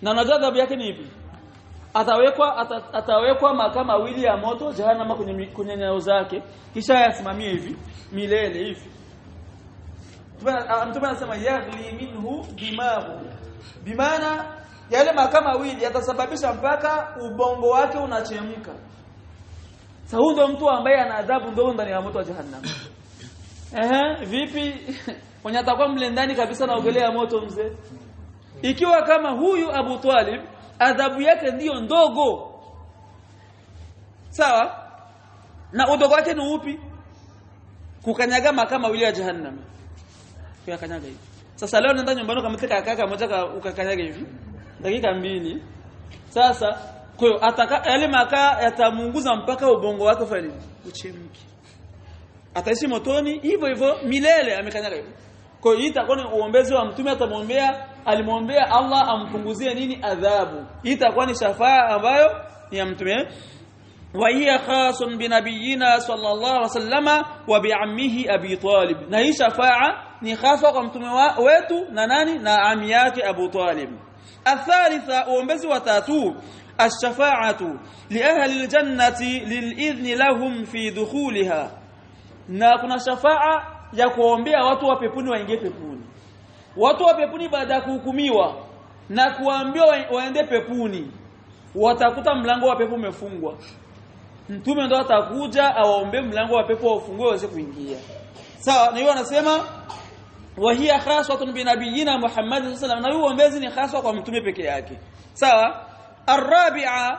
Na unajua adhabu yake ni ipi? Atawekwa makaa mawili ya moto jahannama kwenye nyayo zake, kisha yasimamie hivi milele hivi. Mtume anasema yaghli minhu dimahu, bimaana yale makaa mawili yatasababisha mpaka ubongo wake unachemka. Sasa huyo ndo mtu ambaye ana adhabu ndogo ndani ya moto wa jahannam. Vipi mwenye atakuwa mle ndani kabisa naogelea moto mzee? Ikiwa kama huyu Abu Talib adhabu yake ndiyo ndogo, sawa, na udogo wake ni upi? Kukanyaga makaa mawili ya jahannam. Kuyakanyaga hivi. Sasa leo nenda nyumbani kamteka kaka mmoja ukakanyaga hivi dakika 2. Sasa kwa hiyo yale makaa yatamunguza mpaka ubongo wake fali uchemke. Ataishi motoni hivyo hivyo milele amekanyaga hivyo. Kwa hiyo itakuwa ni uombezi wa mtume, alimwombea Allah ampunguzie nini? Adhabu. Itakuwa ni shafaa ambayo ni ya mtume. Wa hiya khasun bi nabiyina sallallahu alaihi wasallama wa bi ammihi Abi Talib. Na hii shafaa ni khaswa kwa mtume wetu na nani? Na ami yake Abu Talib. Athalitha, uombezi wa tatu, ash-shafa'atu li ahli al-jannati lil-idhni lahum fi dukhulha. Na kuna shafaa ya kuombea watu wa peponi waingie peponi. Watu wa peponi baada ya kuhukumiwa na kuambiwa waende peponi, watakuta mlango wa pepo umefungwa. Mtume ndo atakuja awaombe mlango wa pepo ufungue waweze kuingia. Sawa, na hiyo anasema wa hiya khaswatun bi nabiyina Muhammad sallallahu alaihi wasallam. Na hiyo uombezi ni khaswa kwa mtume peke yake. Sawa? Arabi'a,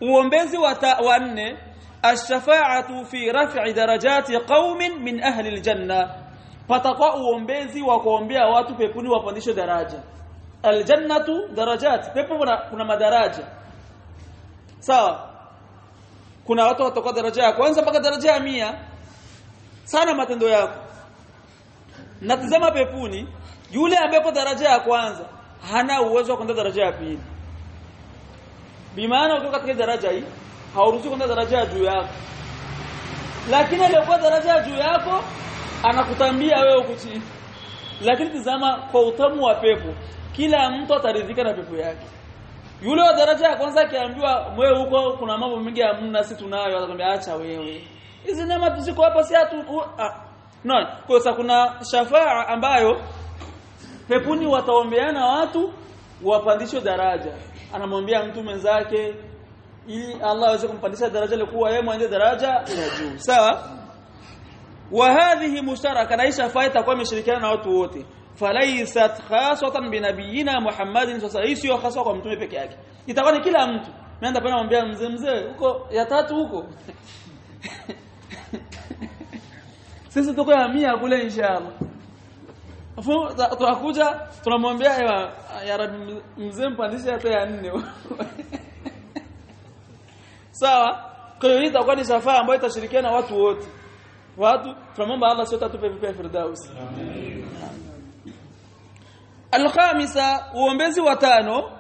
uombezi wa 4, ash-shafa'atu fi raf'i darajati qaumin min ahli al-janna. Patakuwa uombezi wa kuombea watu peponi wapandishwe daraja. Al-jannatu darajat, pepo kuna madaraja. Sawa? Kuna watu watakuwa daraja ya kwanza mpaka daraja ya 100. Sana matendo yako. Natazama peponi, yule ambaye kwa daraja ya kwanza hana uwezo wa kwenda daraja ya pili. Bimaana ukiwa katika daraja hii hauruhusiwi kwenda daraja ya juu yako. Lakini aliyekuwa daraja ya juu yako anakutambia wewe uko chini. Lakini tazama kwa utamu wa pepo, kila mtu ataridhika na pepo yake. Yule wa daraja ya kwanza akiambiwa wewe huko kuna mambo mengi hamna sisi tunayo, atakwambia acha wewe. Hizi neema tuziko hapa si hatu no. Kwa sababu kuna shafaa ambayo peponi wataombeana watu wapandishwe daraja. Anamwambia mtu mwenzake, ili Allah aweze kumpandisha daraja ile kuwa yeye mwenye daraja ya juu. Sawa? Wa hadhihi musharaka, na shafa'a itakuwa imeshirikiana na watu wote. Falaysat khasatan bi nabiyina Muhammadin, sasa hii sio hasa kwa mtume peke yake, itakuwa ni kila mtu. Mimi ndio namwambia mzee huko ya tatu huko sisi tuko ya 100 kule inshallah. Afu tutakuja tunamwambia ya Rabbi mzee mpandishe hata ya 4 sawa. Kwa hiyo itakuwa ni shafa'a ambayo itashirikiana na watu wote. Watu tunamwomba Allah sote atupe pepo ya Firdaus. Amen. Al-khamisa, uombezi wa 5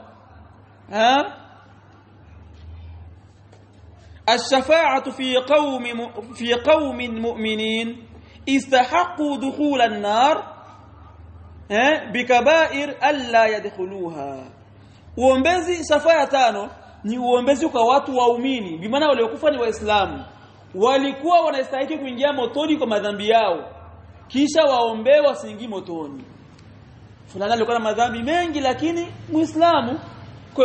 الشفاعة في قوم مؤمنين استحقوا دخول النار بكبائر ألا يدخلوها. uombezi shafa'a 5 ni uombezi kwa watu waumini, bi maana waliokufa ni waislamu, walikuwa wanastahili kuingia motoni kwa madhambi yao, kisha waombewe wasiingie motoni. Fulani alikuwa na madhambi mengi lakini muislamu,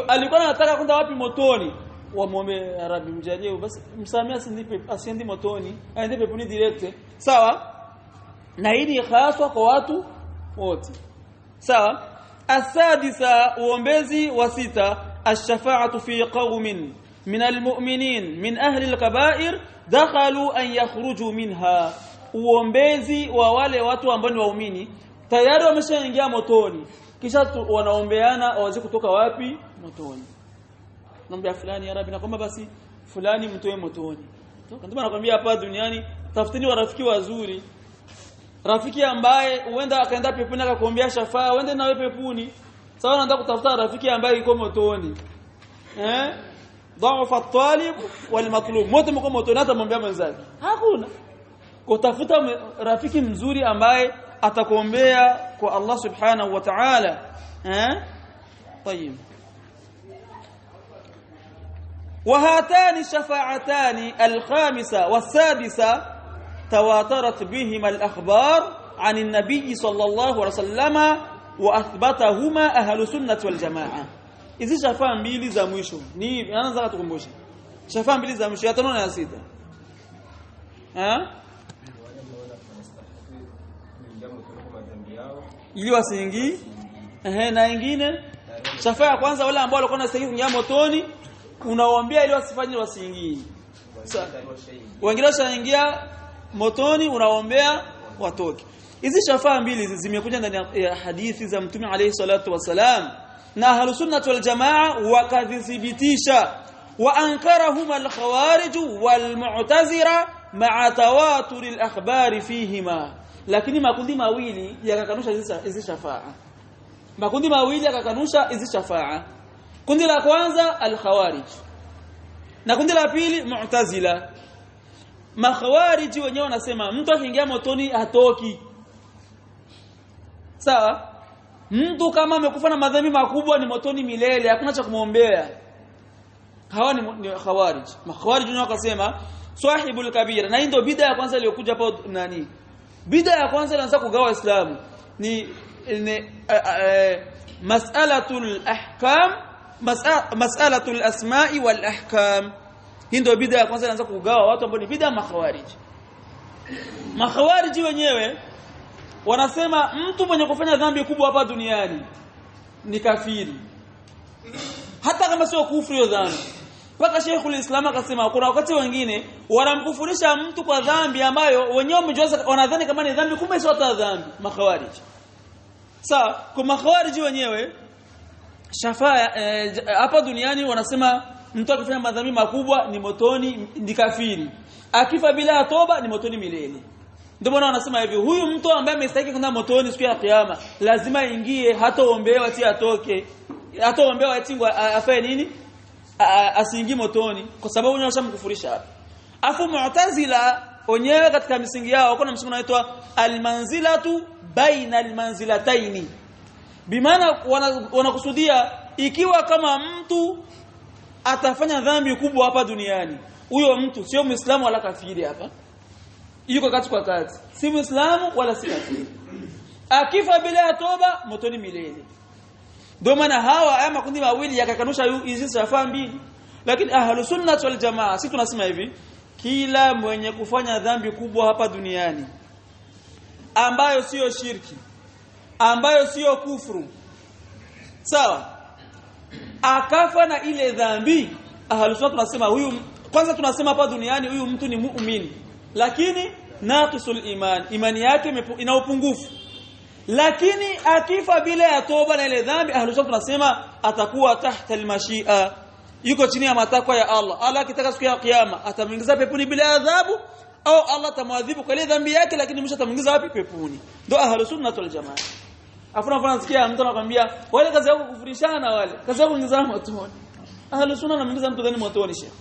alikuwa anataka kwenda wapi? Motoni. Wamwombe ya Rabbi mjalie basi msamia asiendi motoni, aende peponi direct. Sawa? Na hii ni haswa kwa watu wote. Sawa? Asadisa, uombezi wa 6 ash-shafa'atu fi qaumin min al-mu'minin min ahli al-kaba'ir dakhalu an yakhruju minha. Uombezi wa wale watu ambao ni waumini tayari wameshaingia motoni, kisha wanaombeana waweze kutoka wapi? Motoni. Naomba fulani ya Rabbi, naomba basi fulani mtoe motoni. Ndio nakwambia hapa duniani tafuteni warafiki wazuri. Rafiki ambaye huenda akaenda peponi akakuombea shafaa, uende nawe peponi. Sawa, nataka kutafuta rafiki ambaye yuko motoni. Dhaifa at-talib wal matlub. Moto mko motoni hata mwambia mwenzake. Hakuna. Kutafuta rafiki mzuri ambaye atakuombea kwa Allah subhanahu wa ta'ala. طيب. وهاتان الشفاعتان الخامسة والسادسة تواترت بهما الأخبار عن النبي صلى الله عليه وسلم وأثبتهما أهل السنة والجماعة. إذا شفاعة mbili za mwisho ni anaanza kutukumbusha shafaa mbili za mwisho ya 5 na ya 6 ili wasiingie na nyingine shafaa ya kwanza wale ambao walikuwa wanastahili kuingia motoni unawaambia ili wasifanye wasiingie. Wengine washaingia motoni unawaombea watoke. Hizi shafaa mbili zimekuja ndani ya hadithi za Mtume alayhi salatu wasalam, na ahlus sunnah wal jamaa wakadhibitisha, wa ankarahum al khawarij wal mu'tazira ma'a tawatur al akhbar fihima. Lakini makundi mawili yakakanusha hizi shafaa. Makundi mawili yakakanusha hizi shafaa. Kundi la kwanza al-khawarij na kundi la pili mu'tazila. Makhawarij wenyewe wanasema mtu akiingia motoni hatoki. Sawa? Mtu kama amekufa na madhambi makubwa ni motoni milele, hakuna cha kumuombea. Hawa ni khawarij. Makhawarij wenyewe wakasema sahibul kabira, na ndio bid'a ya kwanza iliyokuja hapo nani? Bid'a ya kwanza inaanza kugawa Waislamu ni mas'alatul ahkam, mas'alatul asma'i wal ahkam. Hii ndio bid'a ya kwanza inaanza kugawa watu ambao ni bid'a makhawarij. Makhawarij wenyewe wanasema mtu mwenye kufanya dhambi kubwa hapa duniani ni kafiri, hata kama sio kufuru hiyo dhambi. Mpaka Sheikhul Islam akasema kuna wakati wengine wanamkufurisha mtu kwa dhambi ambayo wenyewe wamejiwaza wanadhani kama ni dhambi, kumbe sio hata dhambi. Makhawarij. Sawa, kwa makhawarij wenyewe shafaa hapa duniani wanasema mtu akifanya madhambi makubwa ni motoni, ni kafiri. Akifa bila toba ni motoni milele. Ndio maana wanasema hivi, huyu mtu ambaye amestahili kwenda motoni siku ya kiyama lazima aingie, hataombewa ati atoke. Hataombewa ati afae nini? Asiingie motoni, kwa sababu wanashamkufurisha hapa. Afu mu'tazila wenyewe katika misingi yao kuna msingi unaitwa almanzilatu baina almanzilataini. Bimaana wanakusudia ikiwa kama mtu atafanya dhambi kubwa hapa duniani, huyo mtu sio Muislamu wala kafiri, hapa yuko katika kati, si Muislamu wala si kafiri. Akifa bila toba motoni milele. Ndio maana hawa haya makundi mawili yakakanusha hizi shafaa mbili. lakini ahlus sunnah wal jamaa sisi tunasema hivi, kila mwenye kufanya dhambi kubwa hapa duniani ambayo sio shirki, ambayo sio kufuru, sawa, akafa na ile dhambi, ahlus sunnah tunasema huyu, kwanza tunasema hapa duniani huyu mtu ni muumini, lakini naqisul iman, imani yake ina upungufu. Lakini akifa bila ya toba na ile dhambi, ahlus sunnah tunasema atakuwa tahta almashia, yuko chini ya matakwa ya Allah. Allah akitaka siku ya kiyama atamuingiza peponi bila adhabu, au Allah atamwadhibu kwa ile dhambi yake, lakini mwisho atamuingiza wapi? Peponi. Ndio ahlus sunnah wal jamaa. Afuna nasikia mtu anakuambia wale kazi yako kufurishana, wale kazi yako kuingiza motoni. Ahlus sunnah anamuingiza mtu gani motoni sheikh?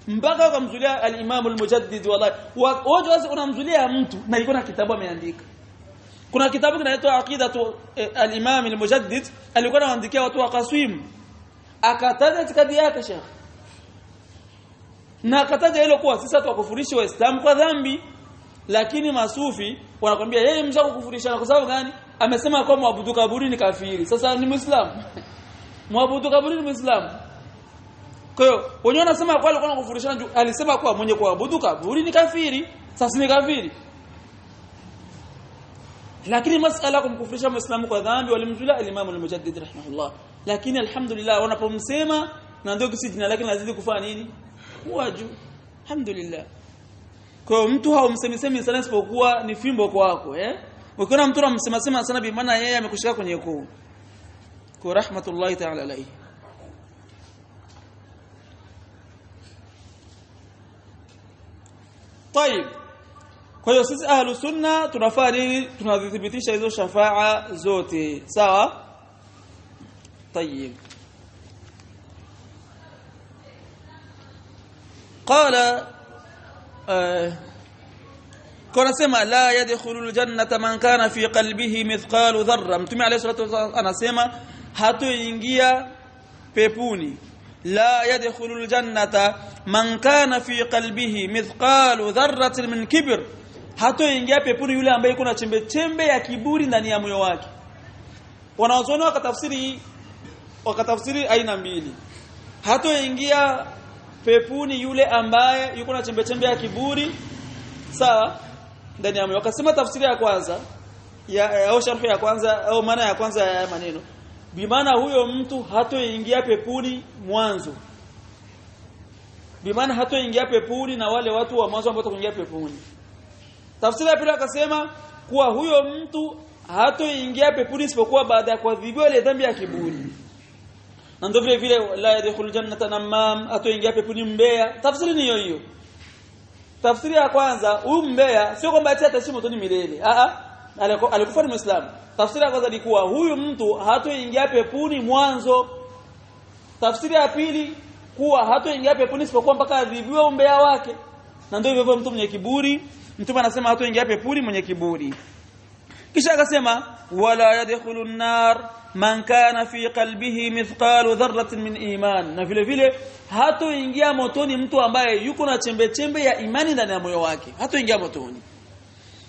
Mpaka wakamzulia al-Imam al-Mujaddid, wallahi waje unamzulia mtu na iko na kitabu ameandika. Kuna kitabu kinaitwa Aqidatu al-Imam al-Mujaddid, alikuwa anaandikia watu wa Qaswim, akataja itikadi yake sheikh, na akataja ile kuwa sisi tuwakufurisha waislamu kwa dhambi, lakini masufi wanakuambia yeye mzako kufurishana kwa sababu gani? Amesema kwa muabudu kaburi ni kafiri. Sasa ni muislamu? Muabudu kaburi ni muislamu? Kwa hiyo wenyewe wanasema kwa alikuwa anakufurishana, alisema kwa mwenye kuabudu kaburi ni kafiri. Sasa ni kafiri. Lakini masala kumkufurisha muislamu kwa dhambi walimzulia al-Imam al-Mujaddid rahimahullah. Lakini alhamdulillah wanapomsema na ndio kisi jina lake linazidi kufanya nini? Waju. Alhamdulillah. Kwa mtu haumsemisemi sana isipokuwa ni fimbo kwako, Ukiona mtu anamsema sana bi maana yeye amekushika kwenye koo. Kwa rahmatullahi ta'ala alayhi. طيب, kwa hiyo sisi ahlus sunna tunafaa nini? Tunadhibitisha hizo shafaa zote, sawa? طيب, قال كنا سما لا يدخل الجنه من كان في قلبه مثقال ذره. Mtume عليه الصلاه والسلام anasema hatoingia peponi, la yadkhulul jannata man kana fi qalbihi mithqalu dharratin min kibr, hatoingia peponi yule ambaye kuna chembe chembe ya kiburi ndani ya moyo wake. Wanaozoni wakatafsiri aina mbili. Hatoingia peponi yule ambaye yuko na chembe chembe ya kiburi, sawa, ndani ya moyo. Wakasema tafsiri ya kwanza au sharhi ya kwanza au maana ya kwanza ya maneno, bi maana huyo mtu hatoingia peponi mwanzo, bi maana hatoingia peponi na wale watu wa mwanzo ambao watakuingia peponi. Tafsiri ya pili akasema kuwa huyo mtu hatoingia peponi isipokuwa baada ya kuadhibiwa ile dhambi ya kiburi. Na ndio vile vile la yadkhulul jannata namam, hatoingia peponi mbea. Tafsiri ni hiyo hiyo. Tafsiri ya kwanza, huyu mbea sio kwamba ati ataishi motoni milele. Alikufa ni Muislamu. Tafsiri ya kwanza ni kuwa huyu mtu hatoingia peponi mwanzo. Tafsiri ya pili kuwa hatoingia peponi isipokuwa mpaka adhibiwe umbea wake. Na ndio hivyo mtu mwenye kiburi, Mtume anasema hatoingia peponi mwenye kiburi. Kisha akasema wala yadkhulun nar man kana fi qalbihi mithqalu dharratin min iman, na vile vile hatoingia motoni mtu ambaye yuko na chembe chembe ya imani ndani ya moyo wake. Hatoingia motoni.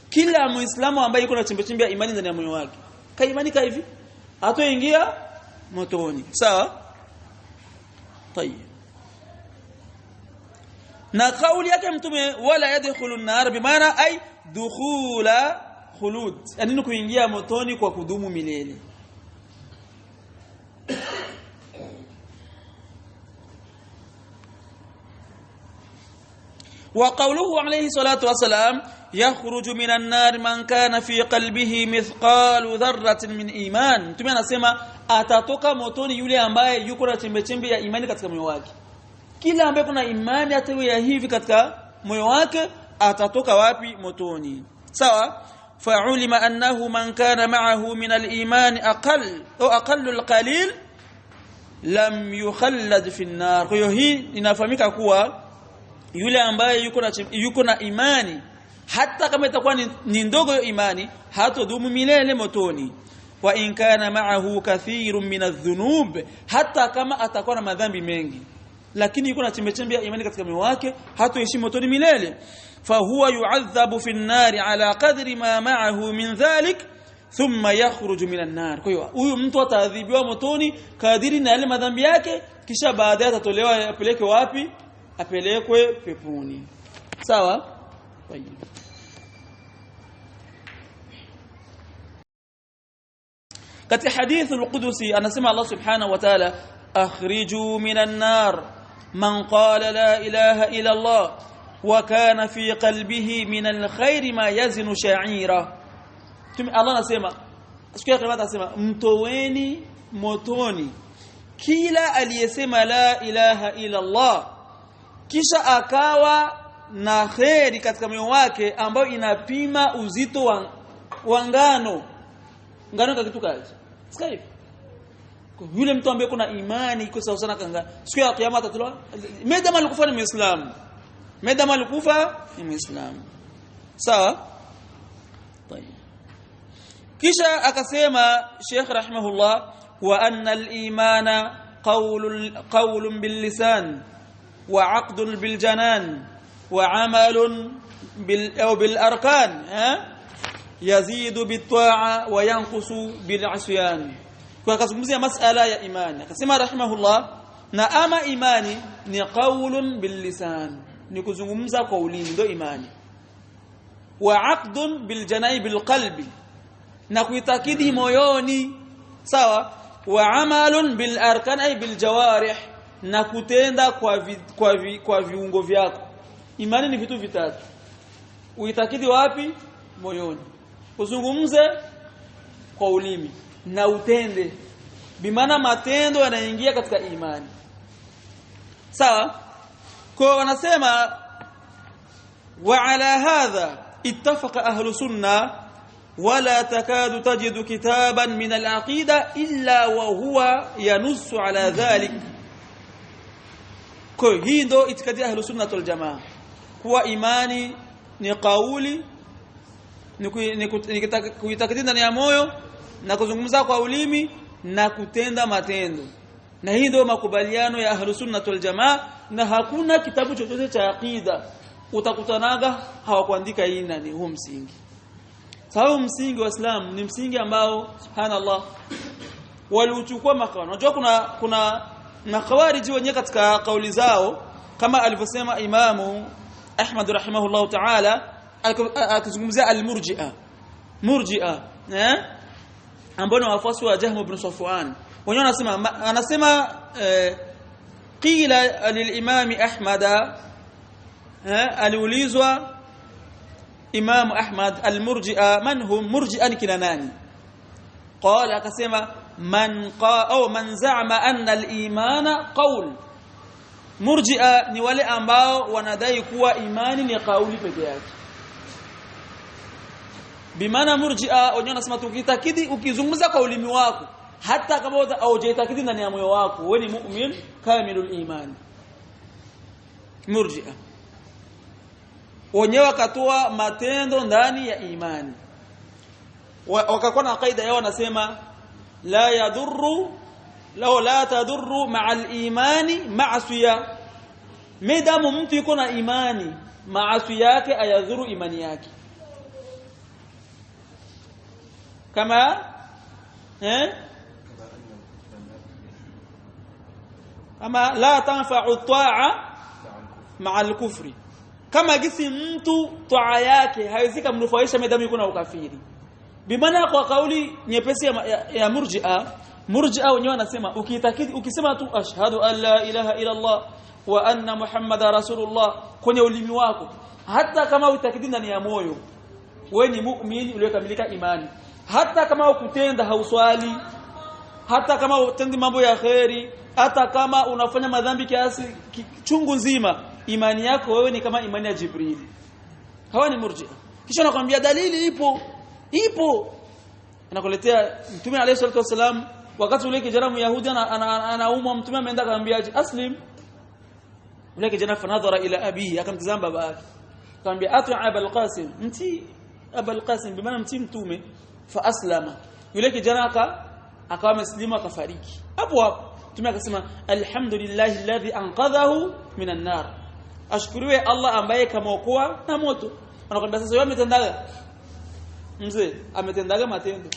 Kila Muislamu ambaye yuko na chembe chembe ya imani ndani ya moyo wake, kaimani hivi, hatoingia motoni, sawa? Tayeb. Na kauli yake Mtume wala yadkhulun nar bimaana ay dukhula khulud, yani kuingia motoni kwa kudumu milele. وقوله عليه الصلاة والسلام يخرج من النار من كان في قلبه مثقال ذرة من إيمان. Mtume anasema atatoka motoni yule ambaye yuko na chembe chembe ya imani katika moyo wake. Kila ambaye kuna imani atawe ya hivi katika moyo wake atatoka wapi? Motoni, sawa? Fa'ulima annahu man kana ma'ahu min al-iman aqall au aqallu al-qalil lam yukhallad fi an-nar. Kwa hiyo hii inafahamika kuwa yule ambaye yuko na imani, hata kama itakuwa ni ndogo hiyo imani, hatodumu milele motoni. Wa in kana ma'ahu kathirun min adh-dhunub, hata kama atakuwa na madhambi mengi, lakini yuko na chembe ya imani katika moyo wake, hatoishi motoni milele. Fa huwa yu'adhabu fi an-nar ala qadri ma ma'ahu min dhalik thumma yakhruju min an-nar. Kwa hiyo huyu mtu ataadhibiwa motoni kadiri na yale madhambi yake, kisha baadaye atatolewa apelekwe wapi? Apelekwe peponi. Sawa? Tayeb. katika hadith al-Qudusi anasema Allah subhanahu wa ta'ala akhriju minan nar man qala la ilaha illa Allah wa kana fi qalbihi min al-khair ma yazinu sha'ira. Allah anasema siku ya kiyama anasema mtoweni motoni kila aliyesema la ilaha illa Allah kisha akawa na khairi katika moyo wake ambayo inapima uzito wa ngano kwa kitu kaje sikai yule mtu ambaye kuna imani iko sawa sana kanga siku ya kiyama atatolewa medama alikufa ni muislamu medama alikufa ni muislamu sawa طيب kisha akasema Sheikh rahimahullah wa anna al-imana qawlun bil lisan wa 'aqdun bil janan wa 'amalun bil arkan yazidu bit ta'a wa yanqusu bil 'asyan. Kwa kuzungumzia masala ya imani akasema rahimahullah na ama imani ni qawlun bil lisan ni kuzungumza kwa ulimi ndio imani wa 'aqdun bil janai bil qalbi na kuitakidi moyoni sawa wa 'amalun bil arkan ay bil jawarih na kutenda kwa viungo vyako. Imani ni vitu vitatu. Uitakidi wapi? Moyoni. Uzungumze kwa ulimi na utende. Bimaana matendo yanaingia katika imani. Sawa? Kwa wanasema wa ala hadha ittafaqa ahlu sunna wala takadu tajidu kitaban min al-aqida illa wa huwa yanussu ala dhalik. Kwa hii ndo itikadi ahlu sunna wal jamaa kuwa imani ni kauli ni kuitakidi ndani ya moyo na kuzungumza kwa ulimi na kutenda matendo, na hii ndio makubaliano ya ahlu sunna wal jamaa. Na hakuna kitabu chochote cha aqida utakutanaga hawakuandika hii nani huu msingi. Sababu msingi wa Islam ni msingi ambao subhanallah waliuchukua makawari. Unajua kuna makhawariji wenyewe katika kauli zao kama alivyosema Imamu Ahmad rahimahullah ta'ala akizungumzia al-murji'a ambao ni wafuasi wa Jahm ibn Safwan. Wenyewe anasema qila lil-imam Ahmad aliulizwa Imam Ahmad al-murji'a man hum murji'an kina nani? Qala akasema man za'ama anna al-imana qawl. Murji'a ni wale ambao wanadai kuwa imani ni kauli pekee yake. Bimaana murji'a wenyewe wanasema tukitakidi ukizungumza kwa ulimi wako hata kama hujaitakidi ndani ya moyo wako wewe ni mu'min kamilul iman. Murji'a wenyewe wakatoa matendo ndani ya imani. Wakakuwa na kaida yao wanasema la tadurru ma'al imani ma'asiya. Midamu mtu yuko na imani maasi yake ayadhuru imani yake. Kama la tanfa'u ta'a ma'al kufri. Kama gisi mtu toa yake haiwezi kumnufaisha midamu yuko na ukafiri. Bimaana kwa kauli nyepesi ya murji'a wenyewe wanasema ukisema tu ashhadu an la ilaha illa Allah wa anna muhammadar rasulullah kwenye ulimi wako hata kama utakidi ndani ya moyo wewe ni muumini uliyekamilika imani, hata kama ukutenda hauswali, hata kama utendi mambo ya khairi, hata kama unafanya madhambi kiasi chungu nzima, imani yako wewe ni kama imani ya Jibril. Hawa ni murji'a. Kisha nakwambia dalili ipo anakuletea Mtume alayhi salatu wasalam wakati ule kijana Myahudi anaumwa, Mtume ameenda akamwambia aslim. Ule kijana fanadhara ila abihi, akamtazama baba yake akamwambia atu Abul Qasim, mti Abul Qasim bimaana mti Mtume, fa aslama. Yule kijana akawa mslimu akafariki hapo. Mtume akasema alhamdulillahi alladhi anqadhahu minan nar, ashukuriwe Allah ambaye kamokoa na moto. Anakuambia sasa wewe umetendaga mzee ametendaga matendo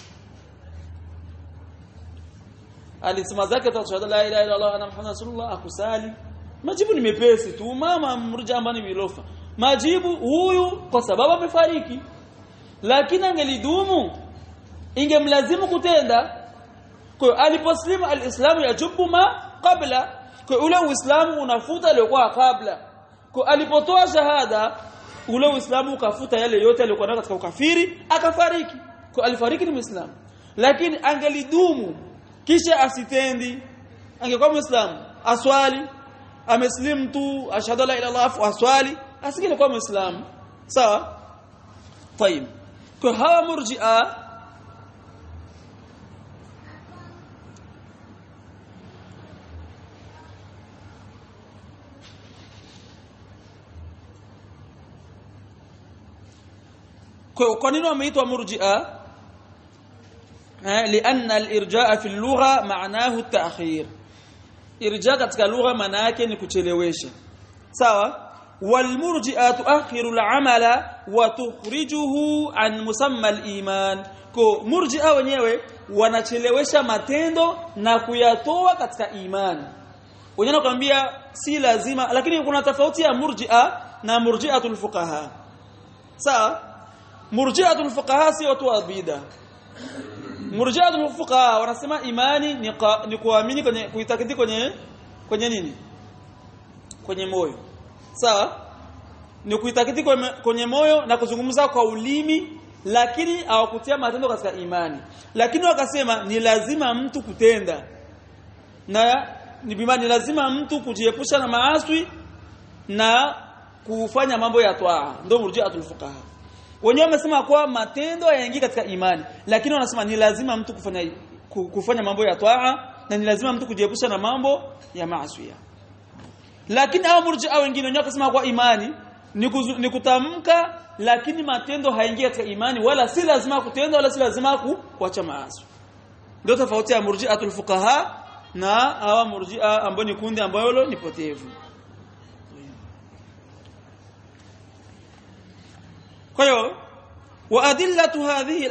alisema zake tashahada la ilaha illa Allah ana Muhammad rasulullah akusali majibu ni mepesi tu mama mrja ambani milofa majibu huyu kwa sababu amefariki lakini angelidumu ingemlazimu kutenda kwa aliposlimu alislamu yajubu ma qabla kwa ule uislamu unafuta aliyokuwa kabla kwa alipotoa shahada ule uislamu ukafuta yale yote aliyokuwa nayo katika ukafiri akafariki kwa alifariki ni muislamu lakini angelidumu kisha asitendi angekuwa muislamu aswali ameslim tu ashhadu la ilaha illallah aswali asingekuwa muislamu sawa طيب kwa hawa murji'a kwa nini wameitwa murji'a لأن الإرجاء في اللغة معناه التأخير إرجاء katika lugha maana yake ni kuchelewesha sawa والمرجئه تؤخر العمل وتخرجه عن مسمى الايمان ko murji'a wenyewe wanachelewesha matendo na kuyatoa katika imani wenyewe nakwambia si lazima lakini kuna tofauti ya murji'a na murji'atul fuqaha sawa murji'atul fuqaha si watu wa bid'a murji'atul fuqaha wanasema imani ni kuamini kwenye kuitakidi kwenye nini kwenye moyo sawa ni kuitakidi kwenye moyo na kuzungumza kwa ulimi lakini hawakutia matendo katika imani lakini wakasema ni lazima mtu kutenda na ni bimani lazima mtu kujiepusha na maasi na kufanya mambo ya toa ndio murji'atul fuqaha wenyewe wamesema kwa matendo hayaingii katika imani lakini wanasema ni lazima mtu kufanya mambo ya toa na ni lazima mtu kujiepusha na mambo ya maasi lakini hao murji'a wengine wenyewe wakasema kwa imani ni kutamka lakini matendo hayaingii katika imani wala si lazima kutenda wala si lazima kuacha maasi ndio tofauti ya murji'atul fuqaha na hawa murji'a ambao ni kundi ambalo ni potevu kwa hiyo وادله هذه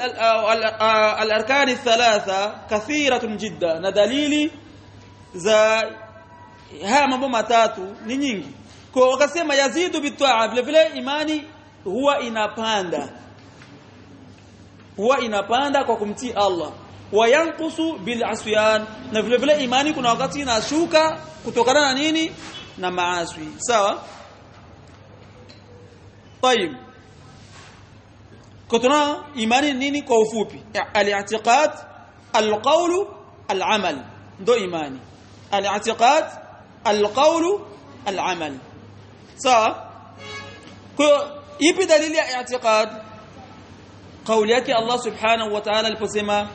الاركان الثلاثه كثيره جدا na dalili za haya mambo matatu ni nyingi kwa wakasema yazidu bitaa vile vile imani huwa inapanda kwa kumtii Allah wayanqusu bil asyan na vile vile imani kuna wakati inashuka kutokana na nini na maasi sawa طيب kutuna imani nini kwa ufupi al-i'tiqad al-qawl al-amal ndo imani al-i'tiqad al-qawl al-amal sawa kwa ipi dalili ya i'tiqad kauli yake Allah subhanahu wa ta'ala aliposema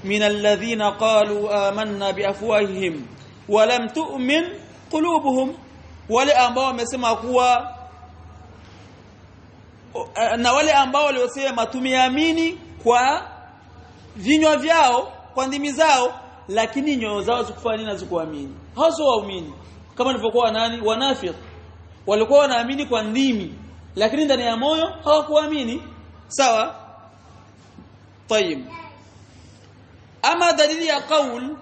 min alladhina qalu amanna bi afwahihim wa lam tu'min qulubuhum wale ambao wamesema kuwa na wale ambao waliosema tumeamini kwa vinywa vyao kwa ndimi zao lakini nyoyo zao zikufanya na zikuamini hao sio waumini kama nilivyokuwa nani wanafiki walikuwa wanaamini kwa ndimi lakini ndani ya moyo hawakuamini sawa طيب ama dalili ya qaul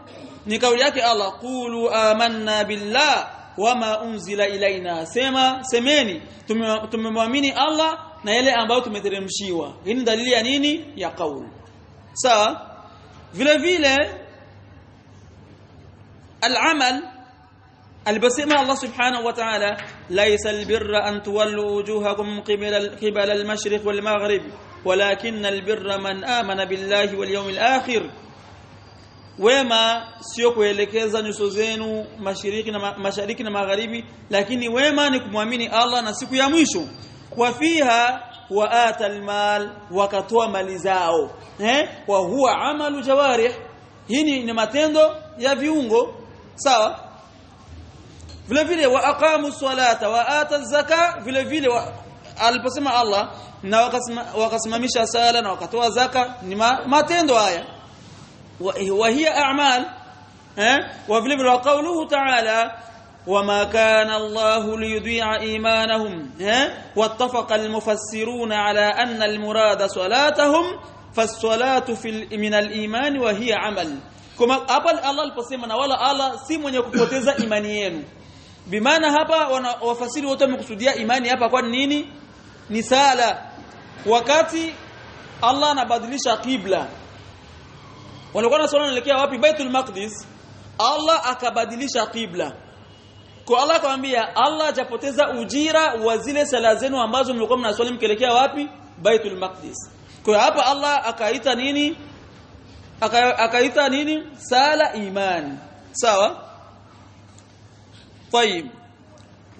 ni kauli yake Allah qulu amanna billah wama unzila ilaina semeni tumemwamini Allah na yale ambayo tumeteremshiwa hii ni dalili ya nini ya qaul sawa vile vile al-amal albasima Allah subhanahu wa ta'ala laysa albirra an tuwallu wujuhakum qibala al-mashriq wal-maghrib walakin albirra man amana billahi wal yawmil akhir wema sio kuelekeza nyuso zenu mashariki na magharibi lakini wema ni kumwamini Allah na siku ya mwisho wa fiha wa atal mal wakatoa mali zao wa huwa amalu jawarih hii ni matendo ya viungo sawa vile vile wa aqamu salata wa ata zaka vile vile aliposema Allah na wakasimamisha sala na wakatoa zaka ni matendo haya وهي أعمال وفي قوله تعالى وما كان الله ليضيع إيمانهم واتفق المفسرون على أن المراد صلاتهم فالصلاة من الإيمان وهي عمل Kama hapa Allah aliposema na wala Allah si mwenye kupoteza imani yenu. Bimaana hapa wafasiri wote wamekusudia imani hapa kwa nini? Ni sala. Wakati Allah anabadilisha qibla. Walikuwa na swala inaelekea wapi? Baitul Maqdis. Allah akabadilisha qibla. Kwa Allah akamwambia Allah hajapoteza ujira wa zile sala zenu ambazo mlikuwa mnaswali mkielekea wapi? Baitul Maqdis. Kwa hapa Allah akaita nini? Akaita nini? Sala imani. Sawa? طيب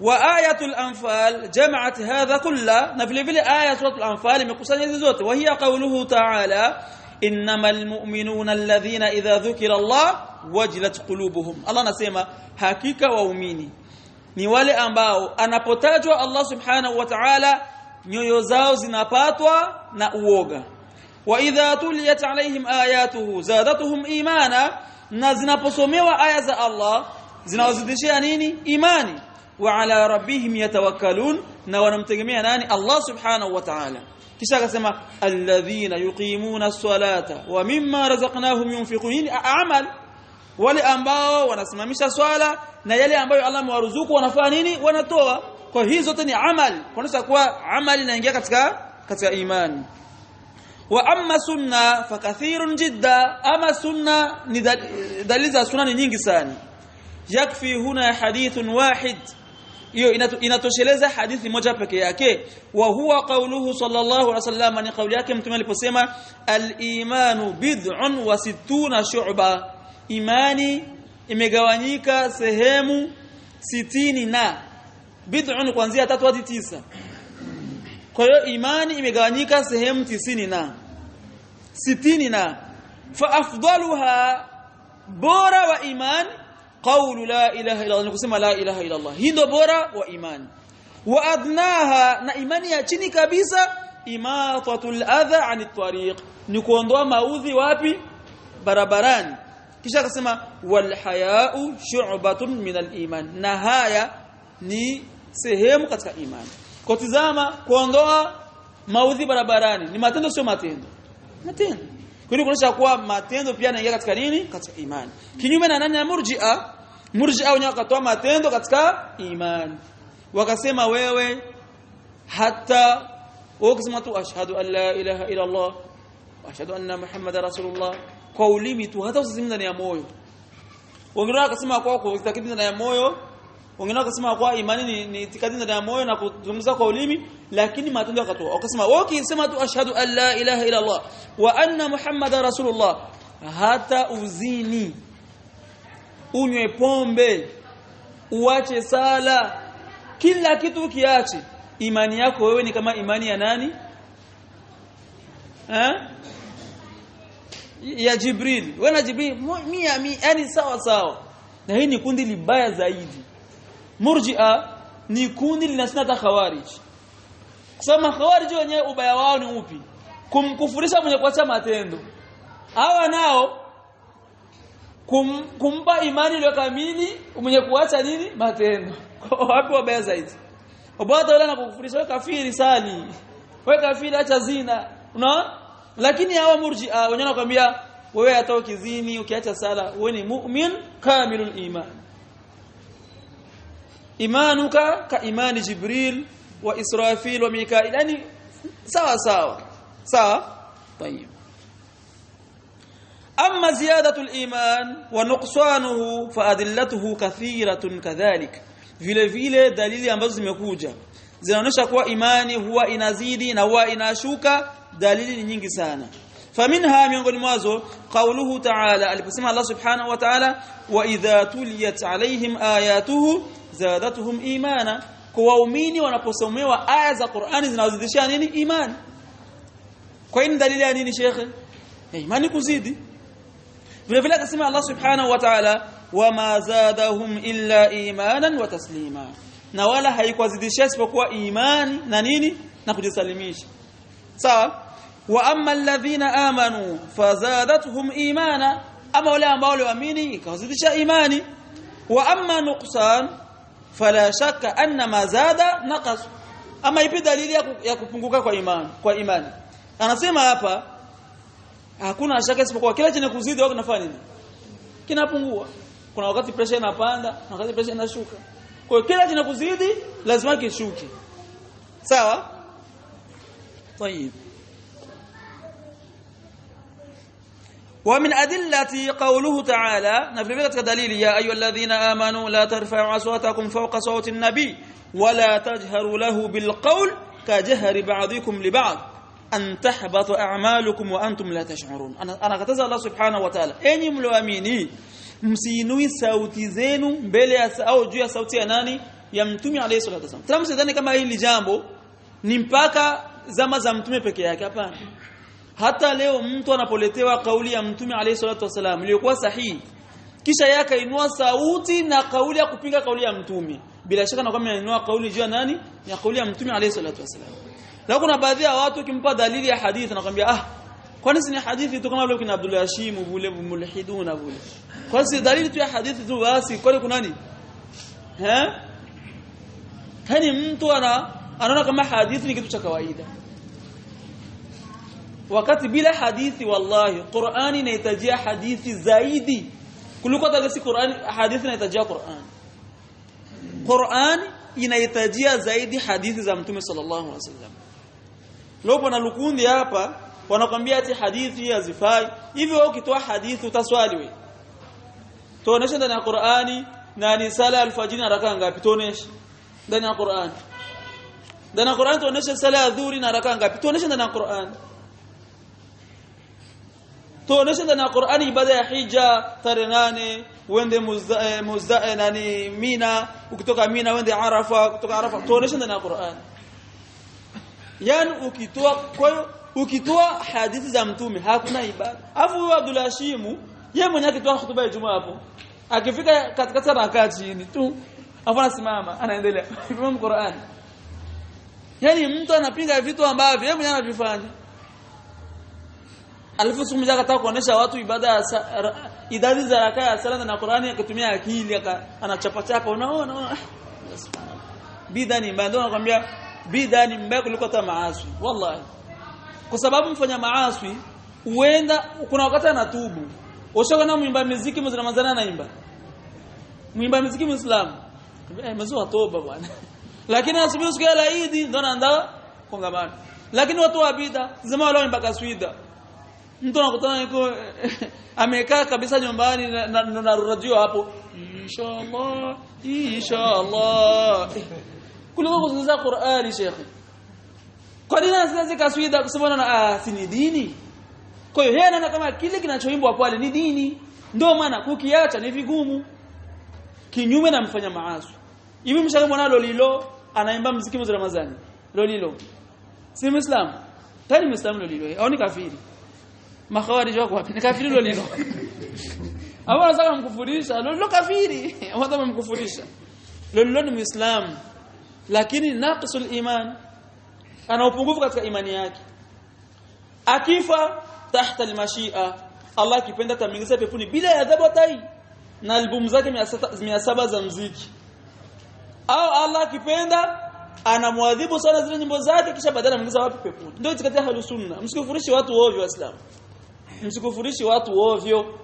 وآية الأنفال جمعت هذا كله نفل في آية سورة الأنفال مقصان يزوت وهي قوله تعالى إنما المؤمنون الذين إذا ذكر الله وجلت قلوبهم الله نسمع حقيقة وأميني ni wale ambao anapotajwa Allah subhanahu wa ta'ala nyoyo zao zinapatwa na uoga wa idha tuliyat alaihim ayatuhu zadatuhum imana na zinaposomewa aya za Allah zinawazidishia nini? Imani. Wa ala rabbihim yatawakkalun na wanamtegemea nani? Allah subhanahu wa ta'ala. Kisha akasema alladhina yuqimuna as-salata wa mimma razaqnahum yunfiqun a'mal wale ambao wanasimamisha swala na yale ambayo Allah amewaruzuku wanafanya nini? Wanatoa. Kwa hizo zote ni amal. Kuonesha kuwa amali inaingia katika imani. Wa amma sunna fakathirun jidda ama sunna ni dalili za sunna ni nyingi sana. Yakfi huna hadithun wahid hiyo inatosheleza hadithi moja pekee yake wa huwa qawluhu sallallahu alaihi wasallam ni kauli yake mtume aliposema al-imanu bid'un wa sittuna shu'ba imani imegawanyika sehemu 60 na bid'un kuanzia 3 hadi 9 kwa hiyo imani imegawanyika sehemu 90 na 60 na fa afdaluha bora wa imani qawlu la ilaha illa Allah kusema la ilaha illa Allah hii ndio bora wa imani wa adnaha na imani ya chini kabisa imatatul adha anit tariq ni kuondoa maudhi wapi barabarani kisha akasema wal haya'u shu'batun min al iman na haya ni sehemu katika imani kwa tazama kuondoa maudhi barabarani ni matendo sio matendo kwa hiyo kuonyesha kuwa matendo pia yanaingia katika nini? Katika imani. Kinyume na nani ya Murji'a? Murji'a wenyewe wakatoa matendo katika imani. Wakasema wewe hata ukisema tu ashhadu an la ilaha illa Allah wa ashhadu anna Muhammadar Rasulullah kwa ulimi tu hata usiseme ndani ya moyo. Wengine wakasema kwa itikadi ndani ya moyo, wengine wakasema kwa imani ni itikadi ndani ya moyo na kuzungumza kwa ulimi lakini matendo yakatoa wakasema wao kisema tu ashhadu an la ilaha illa Allah wa anna Muhammadar Rasulullah hata uzini unywe pombe uache sala kila kitu kiache imani yako wewe ni kama imani ya nani ya Jibril wewe na Jibril yani sawa na hii ni kundi libaya zaidi Murji'a ni kundi linasema khawarij kusema khawarij wenyewe ubaya wao ni upi kumkufurisha mwenye kuacha matendo hawa nao kumpa imani ile kamili mwenye kuacha nini matendo wapi wabaya zaidi ubaya wala na kukufurisha wewe kafiri sali wewe kafiri acha zina unaona lakini hawa Murji'a wenyewe wanakuambia wewe hata ukizini ukiacha sala wewe ni mu'min kamilul iman imanuka ka imani Jibril wa Israfil wa Mikail yani sawa طيب اما زياده الايمان ونقصانه فادلته كثيره كذلك vile dalili ambazo zimekuja zinaonyesha kuwa imani huwa inazidi na huwa inashuka dalili ni nyingi sana faminha miongoni mwazo qauluhu ta'ala aliposema Allah subhanahu wa ta'ala wa idha tuliyat alaihim ayatuhu zadatuhum imana kwa waumini wanaposomewa aya za Qur'ani zinawazidishia nini imani kwa nini dalili ya nini shekhe imani kuzidi vile akasema Allah subhanahu wa ta'ala wama zadahum illa imanan wa taslima na wala haikwazidishia isipokuwa imani na nini na kujisalimisha sawa wa amma alladhina amanu fazadatuhum imana ama wale ambao waliamini ikawazidisha imani wa amma nuqsan fala shakka anna ma zada naqas ama ipi dalili ya kupunguka kwa imani anasema hapa hakuna shaka isipokuwa kila chenye kuzidi wao kinafanya nini kinapungua. Kuna wakati pressure inapanda na wakati pressure inashuka. Kwa hiyo kila kinakuzidi lazima kishuke. Sawa? طيب. ومن أدلة قوله تعالى نفرق دليل يا أيها الذين آمنوا لا ترفعوا أصواتكم فوق صوت النبي ولا تجهروا له بالقول كجهر بعضكم لبعض أن تحبط أعمالكم وأنتم لا تشعرون. أنا كتز الله سبحانه وتعالى أني ملواميني msiinui sauti zenu mbele ya au juu ya sauti ya nani ya mtume alayhi salatu wasallam. Tazama sidhani kama hili jambo ni mpaka zama za mtume peke yake, hapana. Hata leo mtu anapoletewa kauli ya mtume alayhi salatu wasallam iliyokuwa sahihi kisha yeye akainua sauti na kauli ya kupinga kauli ya mtume, bila shaka na kama anainua kauli juu ya nani ya kauli ya mtume alayhi salatu wasallam. Na kuna baadhi ya watu kimpa dalili ya hadithi anakuambia kwani si ni hadithi tu kama vile kina Abdul Hashim vile mulhiduna vile. Kwa si dalili tu ya hadithi tu basi kwani kuna nini? Hani mtu anaona kama hadithi ni kitu cha kawaida. Wakati bila hadithi wallahi Qur'ani inahitajia hadithi zaidi kuliko hata si Qur'ani, hadithi inahitajia Qur'an. Qur'an inahitajia zaidi hadithi za Mtume sallallahu alaihi wasallam. Leo pana lukundi hapa wanakuambia ati hadithi hazifai. Hivi wewe ukitoa hadithi utaswali wewe? Tuoneshe ndani ya Qur'ani na ni sala alfajiri na rakaa ngapi? Tuoneshe ndani ya Qur'ani. Ndani ya Qur'ani tuoneshe sala ya dhuhuri na rakaa ngapi? Tuoneshe ndani ya Qur'ani. Tuoneshe ndani ya Qur'ani ibada ya hija tarehe 8 uende nani Mina, ukitoka Mina uende Arafa, kutoka Arafa. Tuoneshe ndani ya Qur'ani. Yani ukitoa hadithi za mtume hakuna ibada. Afu Abdul Hashim yeye mwenyewe akitoa hutuba ya Ijumaa hapo akifika katikati rakaa chini tu afu anasimama anaendelea kusoma Qur'an. Yani mtu anapinga vitu ambavyo yeye mwenyewe anavifanya. Alafu siku moja akataka kuonesha watu ibada idadi za rakaa ya sala na Qur'ani akitumia akili anachapa chapa unaona bid'a ni mbaya. Ndio nakwambia bid'a ni mbaya kuliko hata maasi wallahi. Kwa sababu mfanya maasi huenda kuna wakati anatubu. Ushaona mwimba muziki mwezi Ramadhani anaimba. Mwimba muziki Muislamu. Mwezi wa toba bwana. Lakini asubiri siku ya Eid ndio anaanza kongamano. Lakini watu wa bid'a zama wale waimba kaswida. Mtu anakutana yuko amekaa kabisa nyumbani na radio hapo. Inshallah. Kuliko kusikiliza Qur'ani shekhi. Kwa nini anasikiza kaswida kusema na si ni dini? Kwa hiyo yeye anaona kama kile kinachoimbwa pale ni dini. Ndio maana kukiacha ni vigumu. Kinyume na mfanya maasi. Hivi mshakamona Lolilo anaimba muziki mwezi Ramadhani. Lolilo. Si Muislamu. Tani Muislamu Lolilo. Au ni kafiri? Makhawarij wako wapi? Ni kafiri Lolilo. Au anataka kumkufurisha? Lolilo kafiri. Anataka kumkufurisha. Lolilo ni Muislamu. Lakini naqisul iman. Ana upungufu katika imani yake. Akifa tahta almashia, Allah kipenda tamwingiza peponi bila adhabu hatai na albumu zake 700 za muziki. Au Allah kipenda anamwadhibu sana zile nyimbo zake kisha baadaye anamwingiza wapi peponi. Ndio katika ahlus sunna. Msikufurishi watu ovyo waislamu. Msikufurishi watu ovyo.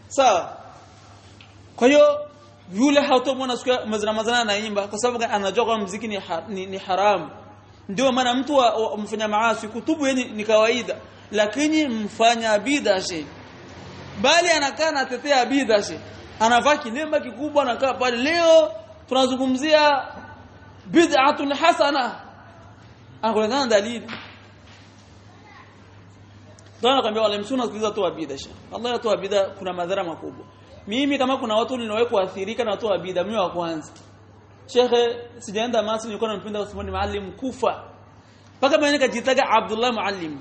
Sawa? Kwa hiyo yule hautomwona siku ya Ramadhani anaimba kwa sababu anajua kwamba muziki ni haramu. Ndio maana mtu mfanya maasi kutubu yeye ni kawaida, lakini mfanya bid'a bali anakaa anatetea bid'a anavaa kilemba kikubwa anakaa pale. Leo tunazungumzia bid'atun hasana, anakuleta dalili. Ndio nakwambia wale msuna sikiliza tu bid'a Allah yatoa bid'a kuna madhara makubwa. Mimi kama kuna watu ninawahi kuathirika na watu wa bid'a, mimi wa kwanza Shekhe sijaenda Masri, nilikuwa nampenda Uthmani Maalim Kufa. Paka mimi nikajitaga Abdullah Maalim.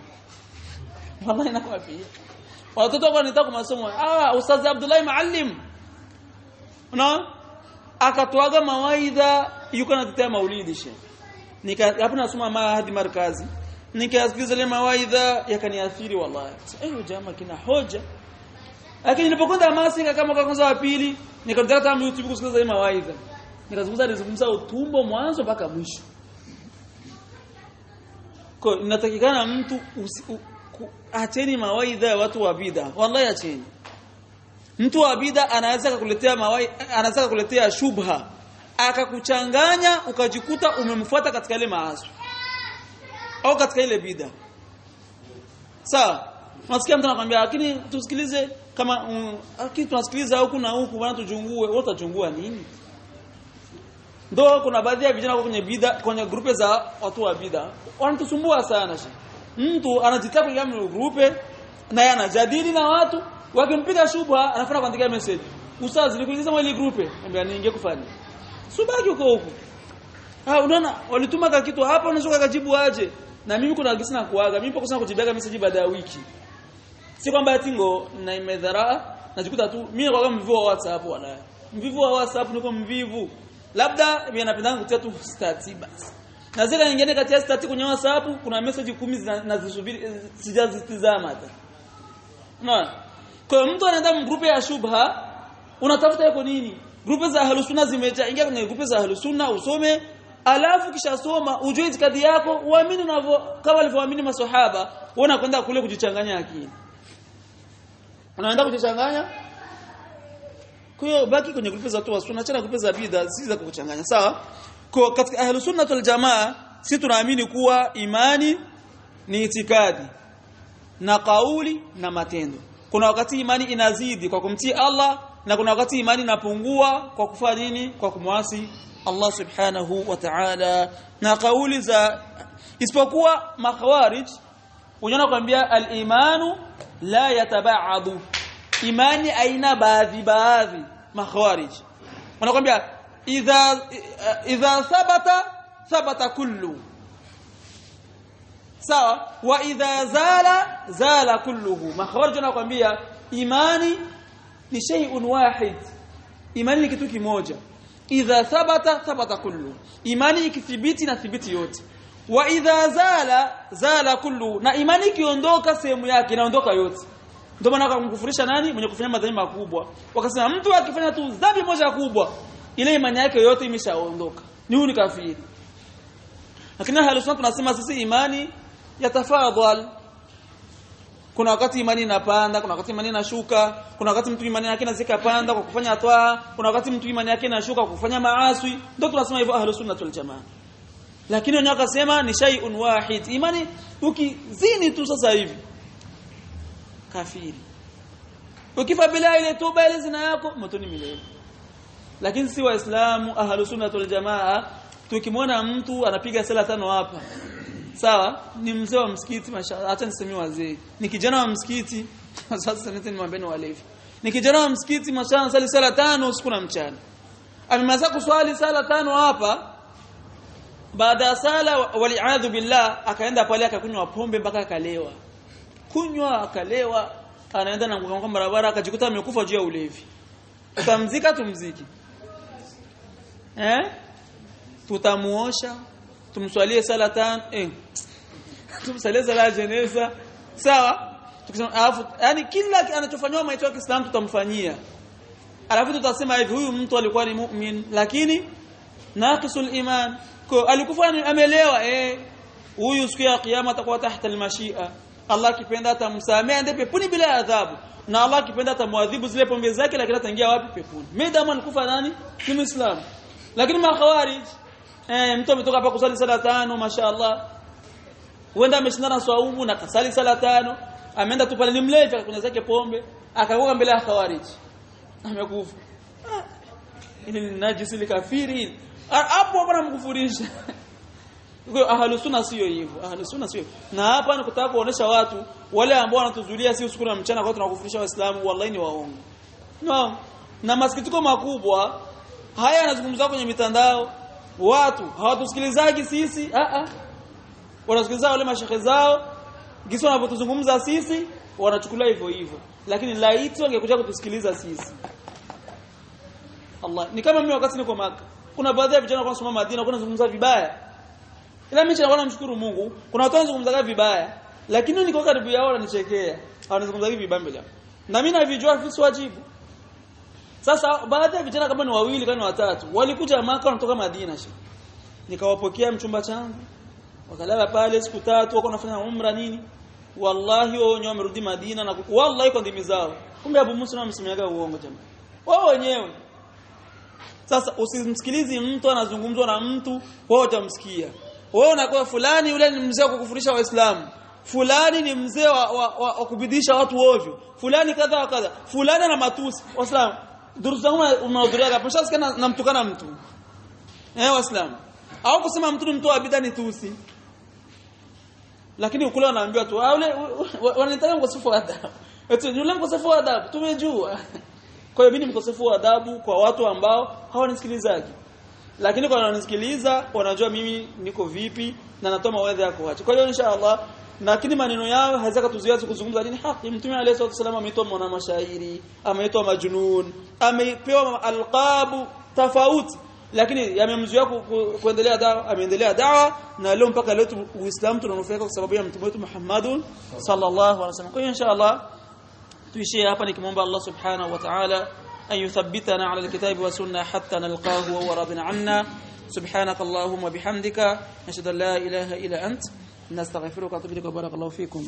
Wallahi nakuwa pia. Watoto wako nitaka masomo. Ustaz Abdullah Maalim. Akatoaga mawaidha yuko anatetea maulidi shekhe. Hapo nasoma hadi markazi. Nikasikiliza ile mawaidha yakaniathiri wallahi. Jamaa kina hoja. Lakini nilipokwenda Masri kama kwa kwanza wa pili, nikarudia hata YouTube kusikiliza ile mawaidha. Nikazungumza utumbo mwanzo mpaka mwisho. Kwa inatakikana mtu acheni mawaidha ya watu wa bid'a. Wallahi acheni. Mtu wa bid'a anaweza kukuletea anaweza kukuletea shubha, akakuchanganya ukajikuta umemfuata katika ile maasi au katika ile bid'a. Sawa? Unasikia mtu anakuambia lakini tusikilize kama lakini tunasikiliza huku na huku bwana tujungue, wewe utajungua nini? Ndio kuna baadhi ya vijana kwenye bid'a, kwenye grupe za watu wa bid'a wanatusumbua sana. Mtu anajitaka kuingia kwenye grupe na yeye anajadili na watu, wakimpiga shubha anafanya kuandika message. Ustaz nikuingiza mwa ile grupe, ambia niingie kufanya. Subaki huko huko. Unaona walituma kitu hapa unashuka kajibu aje. Na mimi kuna gisi na kuaga, mimi poko sana kujibiaga message baada ya wiki. Si kwamba atingo na imedhara, najikuta tu mimi kwa mvivu wa WhatsApp wala. Mvivu wa WhatsApp niko mvivu. Labda mimi napenda kutia tu stati basi. Na zile nyingine kati ya stati kwenye WhatsApp kuna message 10 nazisubiri sijazitizama hata. Unaona? Kwa mtu anaenda mgrupe ya shubha, unatafuta yako nini? Grupe za Ahlus Sunna zimejaa, ingia kwenye grupe za Ahlus Sunna usome, alafu kisha soma, ujue itikadi yako, uamini unavyo kama walivyoamini maswahaba, wewe unakwenda kule kujichanganya akili. Unaenda kujichanganya? Kwa hiyo baki kwenye grupe za watu wa Sunna, achana grupe za bid'a, si za kukuchanganya, sawa? Kwa katika Ahlus Sunna wal Jamaa, sisi tunaamini kuwa imani ni itikadi na kauli na matendo. Kuna wakati imani inazidi kwa kumtii Allah na kuna wakati imani inapungua kwa kufanya nini? Kwa kumwasi Allah subhanahu wa ta'ala. Na kauli za isipokuwa makhawarij unaona kwambia al-imanu la yataba'adu. Imani aina baadhi makhawarij. Wanakuambia idha thabata kullu. Sawa, wa idha zala kulluhu. Makhawarij wanakuambia imani ni shay'un wahid. Imani ni kitu kimoja. Idha thabata kullu. Imani ikithibiti na thibiti yote. Wa idha zala kullu. Na imani ikiondoka sehemu yake inaondoka yote. Ndio maana akamkufurisha nani? Mwenye kufanya madhambi makubwa. Wakasema mtu akifanya tu dhambi moja kubwa, ile imani yake yote imeshaondoka. Ni huyu ni kafiri. Lakini Ahlus Sunna tunasema sisi imani yatafadhal. Kuna wakati imani inapanda, kuna wakati imani inashuka, kuna wakati mtu imani yake inazika panda kwa kufanya toa, kuna wakati mtu imani yake inashuka kwa kufanya maasi. Ndio tunasema hivyo Ahlus Sunna wal Jamaa. Lakini wenyewe wakasema ni shay'un wahid. Imani ukizini tu sasa hivi kafiri. Ukifa bila ile toba ile zina yako motoni milele. Lakini si waislamu Ahlus Sunna wal Jamaa tukimwona mtu anapiga sala 5 hapa, sawa, ni mzee wa msikiti, mashallah, acha niseme wazee, ni kijana wa msikiti, sasa nimwambeni walevi, ni kijana wa msikiti, mashallah, sali sala 5 usiku na mchana, amemaliza kuswali sala 5 hapa, baada ya sala wali'adhu billah akaenda pale akakunywa pombe mpaka akalewa, akalewa, anaenda na kugonga barabara akajikuta amekufa juu ya ulevi. Tutamzika tumziki, tutamuosha, tumswalie sala 5, tumsalie sala jeneza, sawa, tukisema alafu yani kila anachofanywa maiti wa Kiislamu tutamfanyia, alafu tutasema hivi huyu mtu alikuwa ni mu'min lakini naqisul iman, alikufa amelewa, huyu siku ya kiyama atakuwa tahta al-mashia. Allah kipenda atamsamehe ende peponi bila adhabu, na Allah kipenda atamwadhibu zile pombe zake, lakini ataingia wapi? Peponi. Medamu alikufa nani? Ni Muislamu. Lakini makhawarij mtu ametoka hapa kusali sala 5, mashaallah, huenda ameshindana swaumu na kasali sala 5, ameenda tu pale ni mlevi akakunywa zake pombe, akagoga mbele ya khawarij, amekufa. Ile ni najisi, ile kafiri hapo bwana, mkufurisha. Kwa Ahlus Sunna sio hivyo, Ahlus Sunna sio. Na hapa ni kutaka kuonesha watu wale ambao wanatuzulia si usiku na mchana kwa tunakufurisha Waislamu, wallahi ni waongo. No. Na masikitiko makubwa haya yanazungumzwa kwenye mitandao, watu hawatusikilizaji sisi, wanasikiliza wale mashehe zao, gisi wanapotuzungumza sisi wanachukulia hivyo hivyo, lakini laiti wangekuja kutusikiliza sisi. Allah, ni kama mimi wakati niko Maka, kuna baadhi ya vijana wanasoma Madina wanazungumza vibaya, ila mimi naona namshukuru Mungu, kuna watu wanazungumza vibaya, lakini niko karibu yao wananichekea, wanazungumza vibaya mbele yangu, na mimi navijua vipi wajibu. Sasa baadhi ya vijana kama ni wawili kama watatu walikuja Maka wanatoka Madina, nikawapokea mchumba changu, wakalala pale siku 3, wako nafanya umra nini, wallahi wao wenyewe wamerudi Madina na wallahi kwa ndimi zao. Kumbe Abu Musa amsemiaga uongo jamaa. Wao wenyewe. Sasa usimsikilizi mtu anazungumzwa na mtu wewe utamsikia. Wewe unakuwa fulani yule ni mzee wa kukufurisha Waislamu. Fulani ni mzee wa kubidisha watu ovyo. Fulani kadha wa kadha. Fulani ana matusi. Waislamu, durusu zangu unahudhuria hapo shasikia namtukana mtu. Waislamu. Au kusema mtu ni mtu wa bid'a ni tusi. Lakini ukula wanaambiwa tu wale wanataka mkosefu wa adabu. Eti yule mkosefu wa adabu tumejua. Kwa hiyo mimi ni mkosefu wa adabu kwa watu ambao hawanisikilizaji. Lakini kwa wanaonisikiliza wanajua mimi niko vipi na natoa mawaidha yako wacha. Kwa hiyo inshallah lakini maneno yao haweza kutuzuia kuzungumza dini haki. Mtume alayhi wasallam ameitwa mwana mashairi, ameitwa majnun, amepewa alqabu tofauti, lakini yamemzuia kuendelea dawa, ameendelea dawa na leo mpaka leo Uislamu tunanufaika kwa sababu ya mtume wetu Muhammad sallallahu alaihi wasallam. Kwa hiyo inshallah tuishie hapa nikimwomba Allah subhanahu wa ta'ala an yuthabbitana ala alkitabi wa sunna hatta nalqahu wa huwa radin anna. سبحانك اللهم وبحمدك نشهد ان لا اله الا انت نستغفرك ونتوب اليك وبارك الله فيكم.